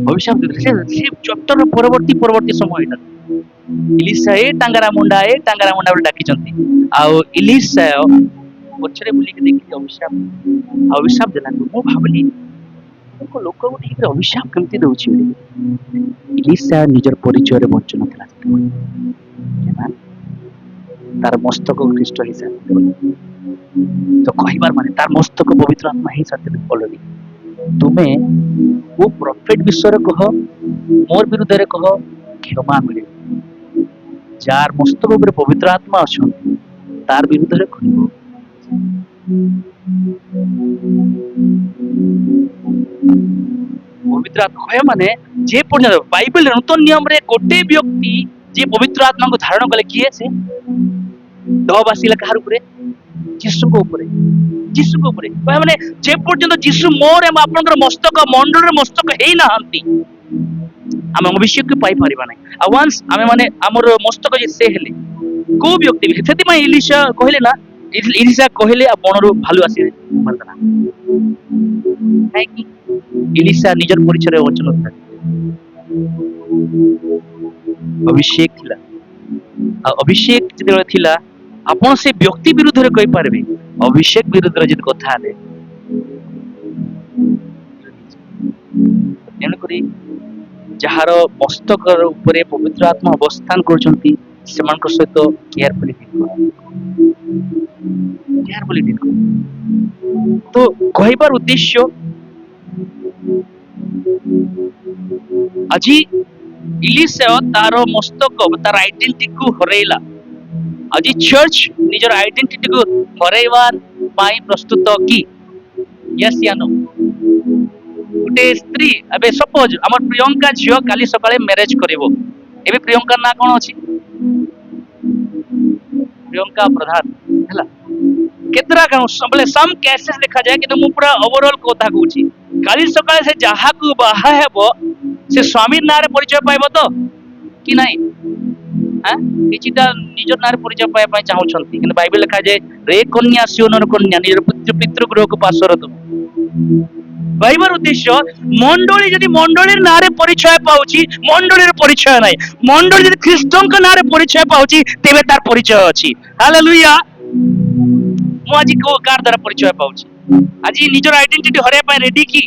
ଅଭିଶାପ ଦେଇଥିଲେ। ସେ ଚପ୍ଟରର ପରବର୍ତ୍ତୀ ସମୟ ଏଇଟା। ଇଲିଶା ଏ ଟାଙ୍ଗରା ମୁଣ୍ଡା ବୋଲି ଡାକିଛନ୍ତି। ଆଉ ଇଲିଶା ପଛରେ ବୁଲିକି ଦେଖିକି ଅଭିଶାପ ଦେଲା। ମୁଁ ଭାବିଲି ଲୋକ ଗୋଟେ ହେଇକି ଅଭିଶାପ କେମିତି ଦଉଛି ବୋଲି। ଇଲିଶା ନିଜର ପରିଚୟରେ ବଞ୍ଚୁନଥିଲା ସେତେବେଳେ। ତାର ମସ୍ତକ ଖ୍ରୀଷ୍ଟ ହେଇସାରିଥିଲେ। ତ କହିବାର ମାନେ ତାର ମସ୍ତକ ପବିତ୍ର ଆତ୍ମା ହେଇସାରିଥିଲେ ଅଲରେଡି। ତୁମେ ଓ ପ୍ରଫେଟ ବିଷୟରେ କହ, ମୋର ବିରୁଦ୍ଧରେ କହ, କ୍ଷମା ମିଳିବ। ଯାର ମସ୍ତକ ଉପରେ ପବିତ୍ର ଆତ୍ମା ଅଛନ୍ତି ତାର ବିରୁଦ୍ଧରେ କହିବ। ପବିତ୍ର ଆତ୍ମା କହିବା ମାନେ ଯେ ପର୍ଯ୍ୟନ୍ତ ବାଇବେଲ ନୂତନ ନିୟମରେ ଗୋଟେ ବ୍ୟକ୍ତି ଯିଏ ପବିତ୍ର ଆତ୍ମାକୁ ଧାରଣ କଲେ, କିଏ ସେ? ଡବ ଆସିଲା କାହାର ଉପରେ? ଯୀଶୁଙ୍କ ଉପରେ। ଯୀଶୁଙ୍କ ଉପରେ କହିବା ମାନେ ଯେ ପର୍ଯ୍ୟନ୍ତ ଯୀଶୁ ମୋର ଏବଂ ଆପଣଙ୍କର ମସ୍ତକ ମଣ୍ଡଳର ମସ୍ତକ ହେଇନାହାନ୍ତି, ଆମେ ଅଭିଷେକ ପାଇପାରିବା ନାହିଁ। ଆଉ ୱାନ୍ସ ଆମେ ମାନେ ଆମର ମସ୍ତକ ଯେ ସେ ହେଲେ କୋଉ ବ୍ୟକ୍ତି ବି, ସେଥିପାଇଁ ଇଲିଶା କହିଲେ ନା, ଇଲିଶା କହିଲେ ଆଉ ବଣରୁ ଭାଲୁ ଆସିବେ ମାରିଦେଲା। କାହିଁକି? ଇଲିଶା ନିଜର ପରିଚୟରେ ବଞ୍ଚୁ ନଥିଲା, ଅଭିଷେକ ଥିଲା। ଆଉ ଅଭିଷେକ ଯେତେବେଳେ ଥିଲା, ଆପଣ ସେ ବ୍ୟକ୍ତି ବିରୁଦ୍ଧରେ କହିପାରିବେ। ଅଭିଷେକ ବିରୁଦ୍ଧରେ ଯଦି କଥା ହେଲେ, ତେଣୁକରି ଯାହାର ମସ୍ତକ ଉପରେ ପବିତ୍ର ଆତ୍ମା ଅବସ୍ଥାନ କରୁଛନ୍ତି ସେମାନଙ୍କ ସହିତ କେୟାରଫୁଲି ଡିଲ୍ କର। ତ କହିବାର ଉଦ୍ଦେଶ୍ୟ, ଆଜି ଇଲିଶା ତାର ମସ୍ତକ ତାର ଆଇଡେଣ୍ଟିଟିକୁ ହରେଇଲା। ଆଜି ଚର୍ଚ୍ଚ ନିଜର ଆଇଡେଣ୍ଟିଟିକୁ ହରେଇବା ପାଇଁ ପ୍ରସ୍ତୁତ କି? ୟେସ୍ ୟା ନୋ? ଗୋଟେ ସ୍ତ୍ରୀ, ଏବେ ସପୋଜ ଆମର ପ୍ରିୟଙ୍କା ଝିଅ କାଲି ସକାଳେ ମ୍ୟାରେଜ କରିବ। ଏବେ ପ୍ରିୟଙ୍କା ନାଁ କଣ ଅଛି? ପ୍ରିୟଙ୍କା ପ୍ରଧାନ ହେଲା। କେତେଟା ସବୁବେଳେ ସମ୍ କେସେସ ଦେଖାଯାଏ, କିନ୍ତୁ ମୁଁ ପୁରା ଓଭରଅଲ କଥା କହୁଛି। କାଲି ସକାଳେ ସେ ଯାହାକୁ ବାହା ହେବ ସେ ସ୍ୱାମୀ ନାଁରେ ପରିଚୟ ପାଇବ ତ କି ନାହିଁ? କିଛିଟା ନିଜ ନାଁରେ ପରିଚୟ ପାଇବା ପାଇଁ ଚାହୁଁଛନ୍ତି, କିନ୍ତୁ ବାଇବେଲ ଲେଖାଯାଏ ରେ କନ୍ୟା ସିଓନର କନ୍ୟା ନିଜର ପିତୃଗୃହକୁ ପାଶର ତୁମେ। କହିବାର ଉଦ୍ଦେଶ୍ୟ, ମଣ୍ଡଳୀ ଯଦି ମଣ୍ଡଳୀର ନାଁରେ ପରିଚୟ ପାଉଛି, ମଣ୍ଡଳୀର ପରିଚୟ ନାହିଁ। ମଣ୍ଡଳୀ ଯଦି ଖ୍ରୀଷ୍ଟଙ୍କ ନାଁରେ ପରିଚୟ ପାଉଛି, ତେବେ ତାର ପରିଚୟ ଅଛି। ହାଲେଲୁୟା। ମୁଁ ଆଜି କାହାର ଦ୍ୱାରା ପରିଚୟ ପାଉଛି? ଆଜି ନିଜର ଆଇଡେଣ୍ଟିଟି ହରାଇବା ପାଇଁ ରେଡି କି?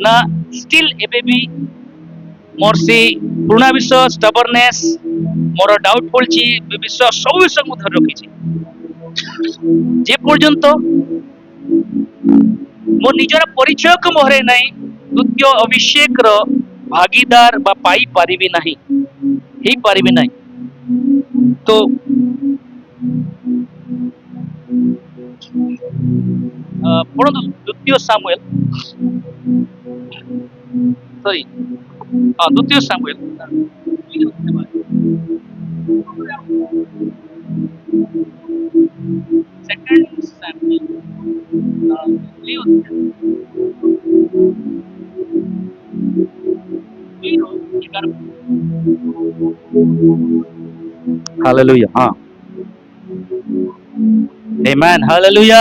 ନା ଷ୍ଟିଲ୍ ଏବେ ବି ମୋର ସେ ପୁରୁଣା ବିଷୟ, ଷ୍ଟବରନେସ୍, ମୋର ଡାଉଟଫୁଲ ବିଷୟ, ସବୁ ବିଷୟ ମୁଁ ଧରି ରଖିଛି। ଯେ ପର୍ଯ୍ୟନ୍ତ ମୋ ନିଜର ପରିଚୟକୁ ମୁଁ ହରେଇ ନାହିଁ, ଦ୍ୱିତୀୟ ଅଭିଷେକର ଭାଗିଦାର ବା ପାଇପାରିବି ନାହିଁ, ହେଇପାରିବି ନାହିଁ। ତ ପଢନ୍ତୁ ଦ୍ୱିତୀୟ ସାମୁଏଲ, ଦ୍ୱିତୀୟ Samuel second Samuel hallelujah. Amen hallelujah.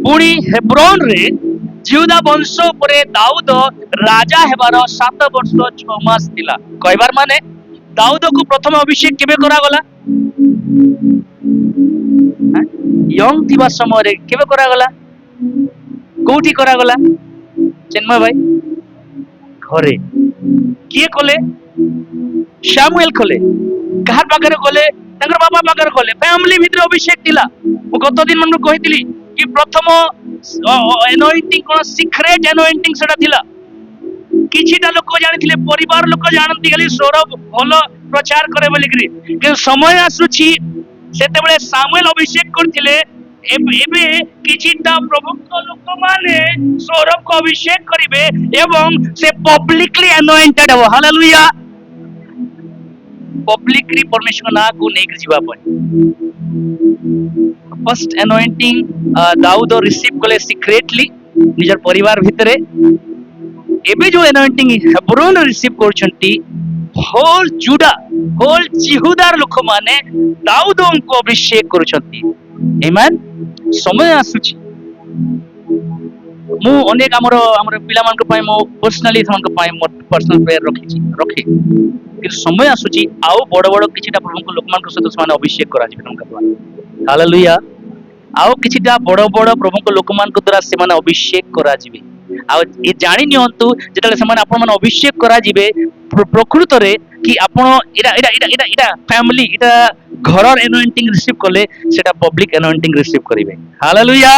पुणी हेब्रोन रे जिहुदा वंश उपरे दाऊद राजा हेबार 7 वर्ष 6 मास थिला। कहबार माने दाऊद को प्रथम अभिषेक केबे करा गला? यंग थिबा समय रे केबे करा गला? कोठी करा गला? चिन्मय भाई घरे किए कले? शामुएल कले। कहार पाखरे कले? तांकर बाबा पाखरे कले। फैमिली भितर अभिषेक थिला। मु गत दिन मन कहितली कि प्रथम एनॉइंटिंग कोन सीक्रेट एनॉइंटिंग सेटा थिला। किछिटा लोक जानिथिले, परिवार लोक जानନ୍ତି खाली सौरभ भलो प्रचार करे बोली करी, कि समय आसुछि सेतेबेले सामुएल अभिषेक करथिले। एबे किछिटा प्रभुक लोक माने सौरभ को अभिषेक करिवे एवं से पब्लिकली एनॉइंटेड हो। हालेलुया। पब्लिकली परमेश्वर ना को नेक जीवा पय फर्स्ट एनॉइंटिंग दाऊद रिसीव कले सीक्रेटली निजर परिवार भितरे। एबे जो एनॉइंटिंग हेब्रोन रिसीव करछंती होल जुडा होल जिहुदार लोक माने दाऊद को अभिषेक करछंती। आमेन। समय आसुची मु अनेक हमर पिला मान पय मो पर्सनली थमान पय मो पर्सनल प्रेयर रखे कि समय आसुची आउ बड़ बड़ किछिटा प्रभु लोक मान सहित समान अभिषेक करा जिवे तमका द्वारा। हालेलुया। आउ किछिटा बड़ बड़ प्रभु लोक मान द्वारा से माने अभिषेक करा जिवे। आ ए जानि नियंतु जेतले से माने आपण माने अभिषेक करा जिवे प्रकृत रे कि आपण एडा फैमिली एडा घरर एनॉइंटिंग रिसीव करले सेटा पब्लिक एनॉइंटिंग रिसीव करिवे। हालेलुया।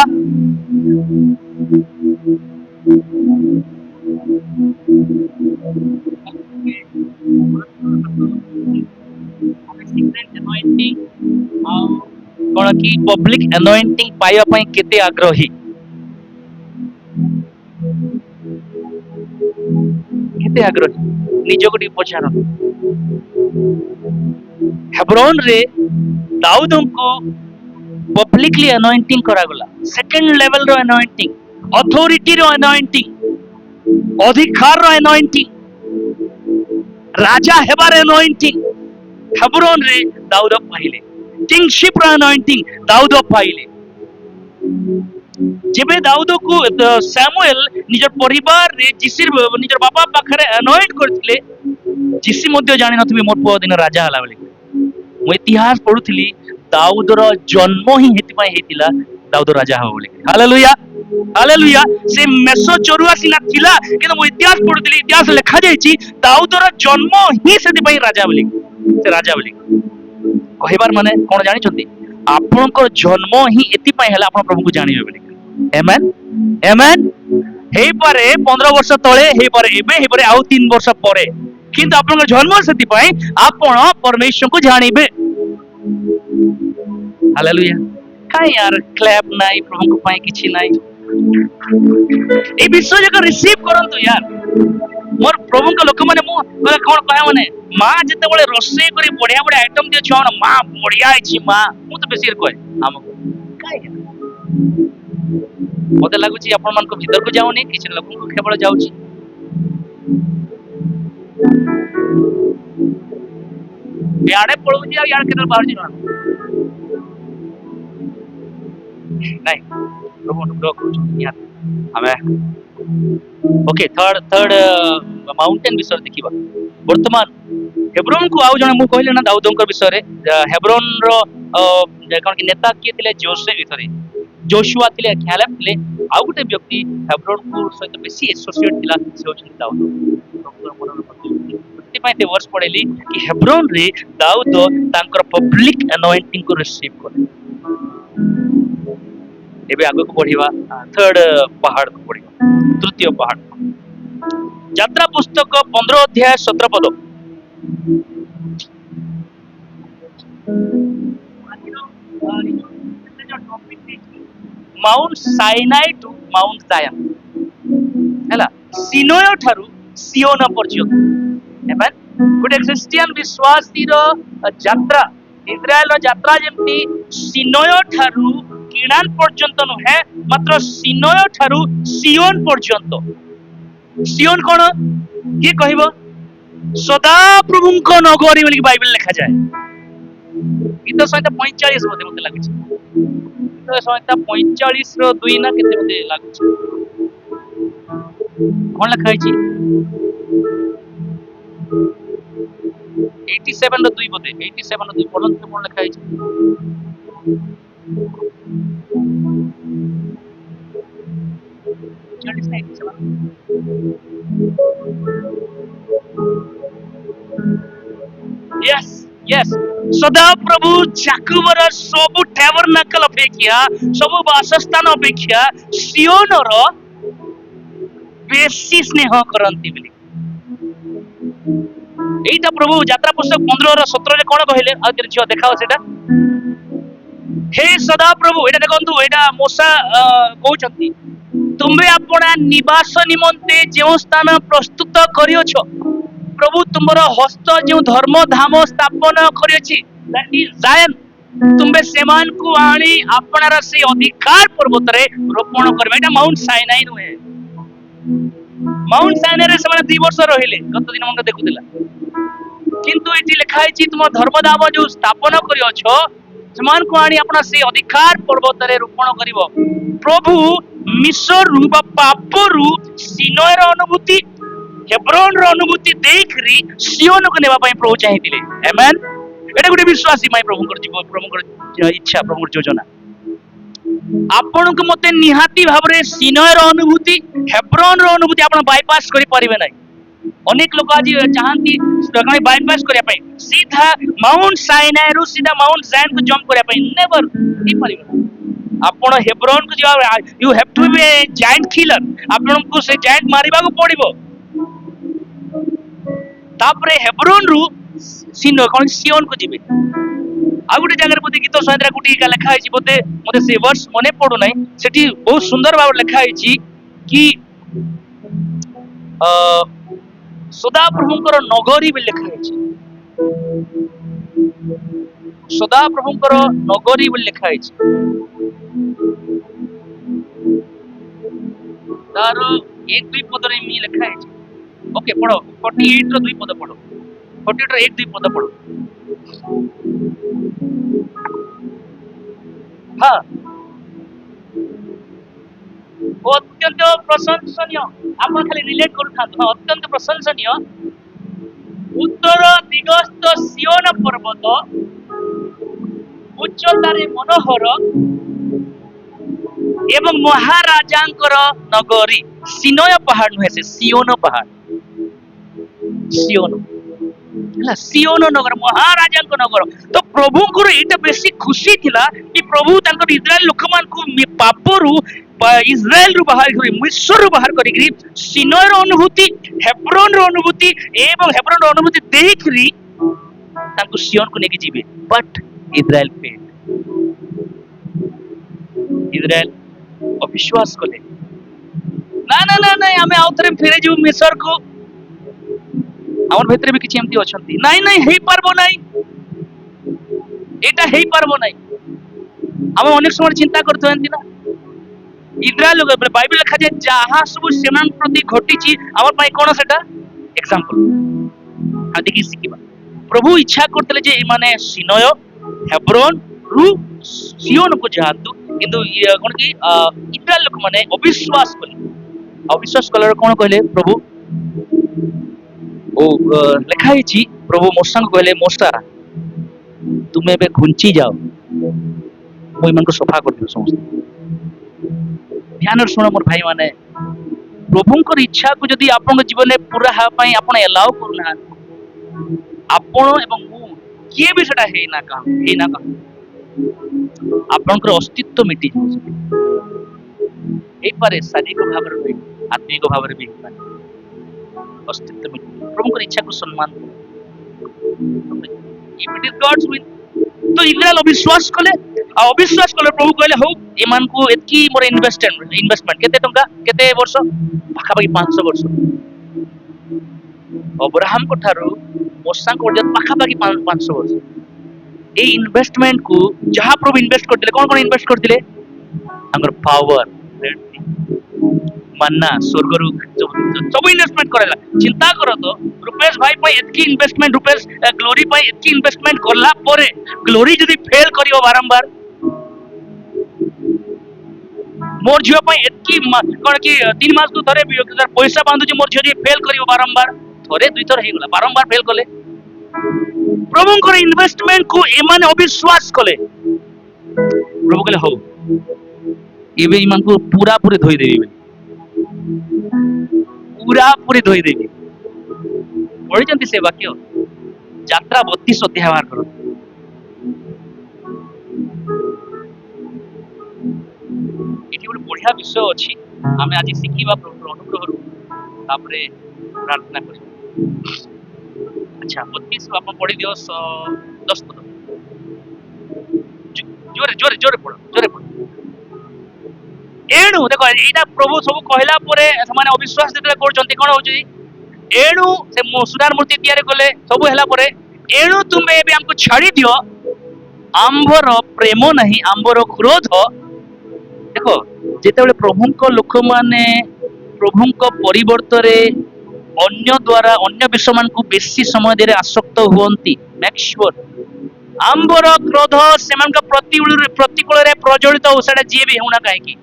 एनॉइंटिंग कोन कि पब्लिक एनॉइंटिंग पाइबा पई केते आग्रही, केते आग्रही निजको टी पछार। हेब्रोन रे दाऊद को पब्लिकली एनॉइंटिंग करा गला। सेकंड लेवल रो एनॉइंटिंग, अथॉरिटी रो एनॉइंटिंग, अधिकार रो एनॉइंटिंग, राजा हेबार एनॉइंटिंग हेब्रोन रे दाऊद पाइले। किंगशिप रो एनॉइंटिंग दाऊद पाइले। जेबे दाऊद को सैमुएल निजर परिवार रे जिसिर निजर बाबा पाखरे एनॉइंट करथिले, जिसी मध्ये जानि नथिबे मोर पुओ दिन राजा हला बोली। मु इतिहास पढुथिली दाऊद रो जन्म ही हेति पय हेतिला दाऊद राजा हो बोली। हालेलुया। हालेलुया। से मेसो चोरुआ सिना थिला, किंतु मु इतिहास पढुथिली, इतिहास लिखा जायछि दाऊद रो जन्म ही सेति पय राजा बोली, से राजा बोली। कहिबार माने कोन जानि छथि? आपनकर जन्म ही एति पय हला आपन प्रभु को जानिबे बोली। आमेन। आमेन। हे पारे 15 वर्ष तळे, हे पारे एबे, हे पारे आउ 3 वर्ष परे, किंतु आपनकर जन्म सेति पय आपण परमेश्वर को जानिबे। हालेलुया। काई यार क्लैप नाई प्रभु को पय किछि नाई। ए विश्व जक रिसीव करंतु यार। मोर प्रभु के लोक माने मु कोन कहया माने मां जते बळे रोसे करी बढ़िया बढ़िया आइटम दियो छन, मां बढ़िया आइछि मां, मु तो बेसी कय हमको काई मते लागुची आपण मान को भीतर को जाउनी, किछि लोक को केवल जाउची। याडे पळुची आ याड केतल बाहर जिना नाही प्रभु अनुग्रह करू यार। हमें ओके थर्ड माउंटेन विषय देखिबा। वर्तमान हेब्रोन को आउ जने मु कहले ना दाऊदंकर विषय रे। हेब्रोन रो कोन कि नेता के थिले जोसेफ सॉरी जोशुआ थिले, कैलेब थिले। आउ गुटे व्यक्ति हेब्रोन को सहित बेसी एसोसिएट थिला, से होछन दाऊद। प्रति पय ते वर्ष पढेली कि हेब्रोन रे दाऊद तांकर पब्लिक एनॉइंटिंग को रिसीव करे। एबे आगो को बढ़िबा थर्ड पहाड़ को बढ़िबा, तृतीय पहाड़। यात्रा पुस्तक 15 अध्याय 17 पद। माउंट साइनाई टू माउंट जायन हैला, सिनोय ठारू सियोन पर्यंत। आमेन। गुटे क्रिश्चियन विश्वासी रो यात्रा, इस्राएल रो यात्रा जेमती सिनोय ठारू किणान पर्यंत नुहे, मात्र सिनोय ठारू सियोन पर्यंत। सियोन कोन ये कहबो? सदा प्रभु को नगरी बोली बाइबल लिखा जाए। गीत संहिता 45 मते लागुଛି। ଦ୍ୱିତୀୟ ସଂହିତା 45:2 ନା କେତେ ମତେ ଲାଗୁଛି। କଣ ଲେଖା ହେଇଛି? 87:2 ବୋଧେ, 87:2 ପଢନ୍ତୁ କଣ ଲେଖା ହେଇଛି। Yes, yes. ସଦା ପ୍ରଭୁ ଯାକୁବର ସବୁ ଟ୍ୟାବରନାକଲ ଅପେକ୍ଷା, ସବୁ ବାସସ୍ଥାନ ଅପେକ୍ଷା ସିଓନର ବେଶୀ ସ୍ନେହ କରନ୍ତି ବୋଲି। এইটা প্রভু যাত্রা পুস্তক 15:17 কোন কহিলে? আর ঝিও দেখাও সেটা। হে সদা প্রভু, এটা দেখন্তু, এটা মোসা কହୁଛନ୍ତି, ତୁମେ ଆପଣା ନିବାସ ନିମନ୍ତେ ଯେଉଁ ସ୍ଥାନ ପ୍ରସ୍ତୁତ କରିଅଛ, ପ୍ରଭୁ ତୁମର ହସ୍ତ ଯେଉଁ ଧର୍ମ ଧାମ ସ୍ଥାପନ କରିଅଛି, that is Zion, ତୁମେ ସେମାନଙ୍କୁ ଆଣି ଆପଣାର ସେଇ ଅଧିକାର ପର୍ବତରେ ରୋପଣ କରିବେ। ଏଇଟା ମାଉଣ୍ଟ ସାଇନାଇ ନୁହେଁ। ମାଉଣ୍ଟ ସାଇନାଇରେ ସେମାନେ 2 ବର୍ଷ ରହିଲେ, ଗତ ଦିନ ମତେ ଦେଖୁଥିଲା। କିନ୍ତୁ ଏଠି ଲେଖା ହେଇଛି ତୁମ ଧର୍ମଧାମ ଯୋଉ ସ୍ଥାପନ କରିଅଛ, ସେମାନଙ୍କୁ ଆଣି ଆପଣ ସେଇ ଅଧିକାର ପର୍ବତରେ ରୋପଣ କରିବ। ପ୍ରଭୁ ମିଶରରୁ ବା ପାପରୁ ସିନୟର ଅନୁଭୂତି, ହେବ୍ରୋନର ଅନୁଭୂତି ଦେଇକରି ସିଓନକୁ ନେବା ପାଇଁ ପ୍ରଭୁ ଚାହିଁଥିଲେ। ଆମେନ୍। ଏଟା ଗୋଟେ ବିଶ୍ୱାସୀ ପାଇଁ ପ୍ରଭୁଙ୍କର ଇଚ୍ଛା, ପ୍ରଭୁଙ୍କର ଯୋଜନା। ଆପଣଙ୍କୁ ମତେ ନିହାତି ଭାବରେ ସିନୟର ଅନୁଭୂତି, ହେବ୍ରୋନର ଅନୁଭୂତି ଆପଣ ବାଇପାସ୍ କରିପାରିବେ ନାହିଁ। ଅନେକ ଲୋକ ଆଜି ଚାହାନ୍ତି ବାଇପାସ୍ କରିବା ପାଇଁ, ସିଧା ମାଉଣ୍ଟ ସାଇନାଇରୁ ସିଧା ମାଉଣ୍ଟ ଜାୟନ୍‌କୁ ଜମ୍ପ କରିବା ପାଇଁ। ନେଭର, ହେଇପାରିବ। ଆପଣ ହେବ୍ରୋନକୁ ଯିବା, you have to be a giant killer. ଆପଣଙ୍କୁ ସେ ଜାୟଣ୍ଟ ମାରିବାକୁ ପଡିବ। ତାପରେ ହେବ୍ରୋନରୁ ସିଓନକୁ ଯିବେ। ଆଉ ଗୋଟେ ଜାଗାରେ ବୋଧେ ଗୀତ ସଂହିତା ଗୋଟେ ଲେଖା ହେଇଛି, ବୋଧେ ମତେ ସେ ବର୍ଷ ମନେ ପଡୁନାହିଁ। ସେଠି ବହୁତ ସୁନ୍ଦର ଭାବରେ ଲେଖା ହେଇଛି କି ସଦାପ୍ରଭୁଙ୍କର ନଗରୀ ବୋଲି ଲେଖା ହେଇଛି। ସଦାପ୍ରଭୁଙ୍କର ନଗରୀ ବୋଲି ଲେଖା ହେଇଛି। ତାର 1-2 ପଦରେ ଏମିତି ଲେଖା ହେଇଛି। ଓକେ, ପଢ। 48ର 2 ପଦ ପଢ। 48ର 1-2 ପଦ ପଢ। ହଁ, ଅତ୍ୟନ୍ତ ପ୍ରଶଂସନୀୟ। ଆପଣ ଖାଲି ରିଲେଟ୍ କରୁଥାନ୍ତୁ। ହଁ, ଅତ୍ୟନ୍ତ ପ୍ରଶଂସନୀୟ ଉତ୍ତର ଦିଗସ୍ଥ ସିଓନ ପର୍ବତ, ଉଚ୍ଚତାରେ ମନୋହର ଏବଂ ମହାରାଜାଙ୍କର ନଗରୀ। ସିନୟ ପାହାଡ ନୁହେଁ, ସେ ସିଓନ ପାହାଡ। ସିଓନ ହେଲା, ସିଓନ ନଗର, ମହାରାଜାଙ୍କ ନଗର। ତ ପ୍ରଭୁଙ୍କର ଏଇଟା ବେଶୀ ଖୁସି ଥିଲା କି ପ୍ରଭୁ ତାଙ୍କର ଇସ୍ରାଏଲ ଲୋକମାନଙ୍କୁ ପାପରୁ, ଇସ୍ରାଏଲରୁ ବାହାର କରି, ମିଶ୍ରରୁ ବାହାର କରିକି ସିନୟର ଅନୁଭୂତି, ହେବ୍ରୋନର ଅନୁଭୂତି ଏବଂ ହେବ୍ରୋନର ଅନୁଭୂତି ଦେଇକରି ତାଙ୍କୁ ସିଓନକୁ ନେଇକି ଯିବେ। But Israel felt. ଇସ୍ରାଏଲ ଅବିଶ୍ୱାସ କଲେ। ନା ନା ନା ନାଇଁ, ଆମେ ଆଉ ଥରେ ଫେରି ଯିବୁ ମିଶ୍ରକୁ। ଆମର ଭିତରେ ବି କିଛି ଏମିତି ଅଛନ୍ତି, ନାଇଁ ନାଇଁ ହେଇପାରିବ ନାହିଁ, ଏଇଟା ହେଇପାରିବ ନାହିଁ। ଆମେ ଅନେକ ସମୟ ଚିନ୍ତା କରୁଥାନ୍ତି ନା, ଇସ୍ରାଏଲ ବାଇବେଲ ଲେଖାଯାଏ ଯାହା ସବୁ ସେମାନଙ୍କ ପ୍ରତି ଘଟିଛି ଆମ ପାଇଁ କଣ ସେଟା ଏକ୍ସାମ୍ପଲ। ଆଉ ଦେଖି ଶିଖିବା। ପ୍ରଭୁ ଇଚ୍ଛା କରୁଥିଲେ ଯେ ଏମାନେ ସିନୟ, ହେବ୍ରୋନ ରୁ ସିଓନକୁ ଯାଆନ୍ତୁ, କିନ୍ତୁ କଣ କି ଇସ୍ରାଏଲ ଲୋକମାନେ ଅବିଶ୍ୱାସ କଲେ। ଅବିଶ୍ୱାସ କଲାରୁ କଣ କହିଲେ ପ୍ରଭୁ? ଲେଖା ହେଇଛି ପ୍ରଭୁ ମୋସାଙ୍କୁ କହିଲେ, ମୋସା ତୁମେ ଏବେ ଘୁଞ୍ଚି ଯାଅ, ମୁଁ ଏମାନଙ୍କୁ ସଫା କରିଦେବି ସମସ୍ତେ। ଧ୍ୟାନରେ ଶୁଣ ମୋର ଭାଇ ମାନେ, ପ୍ରଭୁଙ୍କର ଇଚ୍ଛାକୁ ଯଦି ଆପଣଙ୍କ ଜୀବନରେ ପୁରା ହେବା ପାଇଁ ଆପଣ ଏଲାଉ କରୁନାହାନ୍ତି, ଆପଣ ଏବଂ ମୁଁ କିଏ ବି ସେଟା ହେଇନା ଆପଣଙ୍କର ଅସ୍ତିତ୍ୱ ମିଟିଯିବ। ହେଇପାରେ ଶାରୀରିକ ଭାବରେ ବି, ଆତ୍ମିକ ଭାବରେ ବି ହେଇପାରେ। ଅସ୍ତିତ୍ୱ ମିଟିଯିବ। ପ୍ରଭୁଙ୍କର ଇଚ୍ଛାକୁ ସମ୍ମାନ। ତ ଇସ୍ରାଏଲ ଅବିଶ୍ୱାସ କଲେ, ଆଉ ଅବିଶ୍ୱାସ କଲେ ପ୍ରଭୁ କହିଲେ ହଉ ଏମାନଙ୍କୁ ଏତିକି ମୋର ଇନଭେଷ୍ଟମେଣ୍ଟ କେତେ ଟଙ୍କା, କେତେ ବର୍ଷ? ପାଖାପାଖି 500 ବର୍ଷ। ଅବ୍ରାହମଙ୍କ ଠାରୁ ମୋସାଙ୍କ ପର୍ଯ୍ୟନ୍ତ ପାଖାପାଖି 500 ବର୍ଷ। এই ইনভেস্টমেন্টକୁ ଯାହା ପ୍ରଭୁ ଇନଭେଷ୍ଟ କରିଥିଲେ, କଣ କଣ ଇନଭେଷ୍ଟ କରିଥିଲେ? ତାଙ୍କର ପାୱାର, ମନ୍ନା, ସ୍ୱର୍ଗରୁ ସବୁ ଇନଭେଷ୍ଟମେଣ୍ଟ କରାଇଲା। ଚିନ୍ତା କର ତ, ରୂପେଶ ଭାଇ ପାଇଁ ଏତିକି ଇନଭେଷ୍ଟମେଣ୍ଟ, ରୂପେଶ ଗ୍ଲୋରି ପାଇଁ ଏତିକି ଇନଭେଷ୍ଟମେଣ୍ଟ କଲା ପରେ ଗ୍ଲୋରି ଯଦି ଫେଲ କରିବ ବାରମ୍ବାର, मोर झियो पई एतकी कोन कि 3 मास को थरे पैसा बांधुची मोर झियो फेल करियो बारंबार थरे दुई थर हे गला बारंबार फेल कले प्रभुଙ୍କର इन्वेस्टमेंट को एमाने अविश्वास कले प्रभु कहले हो एबे इमान को पूरा पूरी धोई देबी पूरा पूरी धोई देबी पढ़ी से वाक्य यात्रा 32 अध्याय बाहर करो एटी गोटे बढ़िया विषय अच्छी आम आज शिखा प्रभु अनुग्रह तापरे प्रार्थना कर अच्छा 32 आप पढ़ी दियो 10 पद जोरे जोरे जोरे पढ़ो एणु देखो एटा प्रभु सब कहला परे समान अविश्वास जेते करचंती कोन होची एणु से सुधार मूर्ति तैयारी कले सब हैला परे एणु तुमे एबे हमको छाड़ी दियो आंबर प्रेम नहीं आंबर क्रोध देखो जेतेबेले प्रभुंक लोक माने प्रभुंक परिवर्तरे अन्य द्वारा अन्य विषय मान को बेसी समय देरे आसक्त हुअंती मेक श्योर आंबर क्रोध सेमान का प्रतिकूल रे प्रज्वलित हो सेटा जे भी होना काहे की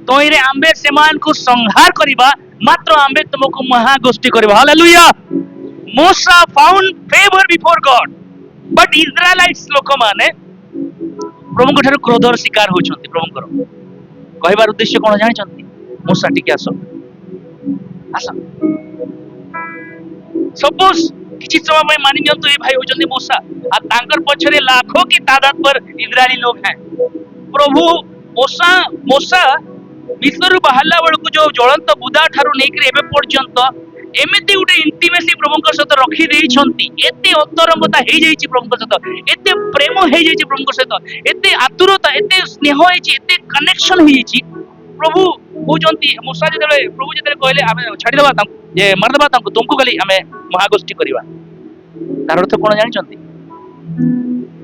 तोइरे आंबे सेमान को संहार करिबा मात्र आंबे तुमको महागोष्ठी करिबा हालेलुया मोसा found favour before God but Israelites लोक माने प्रभु ठारू क्रोधर शिकार होचंती प्रभुकर कहबार उद्देश्य कोन जानि चंती मोसा टिके आसो आसा सपोज किछि समय में मानि नियंतु ए भाई होचंती मोसा आ तांकर पछरे लाखों की तादाद पर इजरायली लोग हैं प्रभु मोसा मिस्रु बाहला बेलू जो ज्वलंत बुदा ठारू नेकरे एबे पर्यंत एमिति गुटे इंटिमेसी प्रभुंकर सहित रखी देइछंती एते अंतरंगता हे जाईछि प्रभुंकर सहित एते प्रेम हे जाईछि प्रभुंकर सहित एते आतुरता एते स्नेह हेछि एते कनेक्शन हे जाईछि प्रभु होजंती मूसा जेते प्रभु जेते कहले आमे छाडी देबा तांको जे मार देबा तांको तुमको खाली आमे महागोष्ठी करिबा तार अर्थ कोन जानिछंती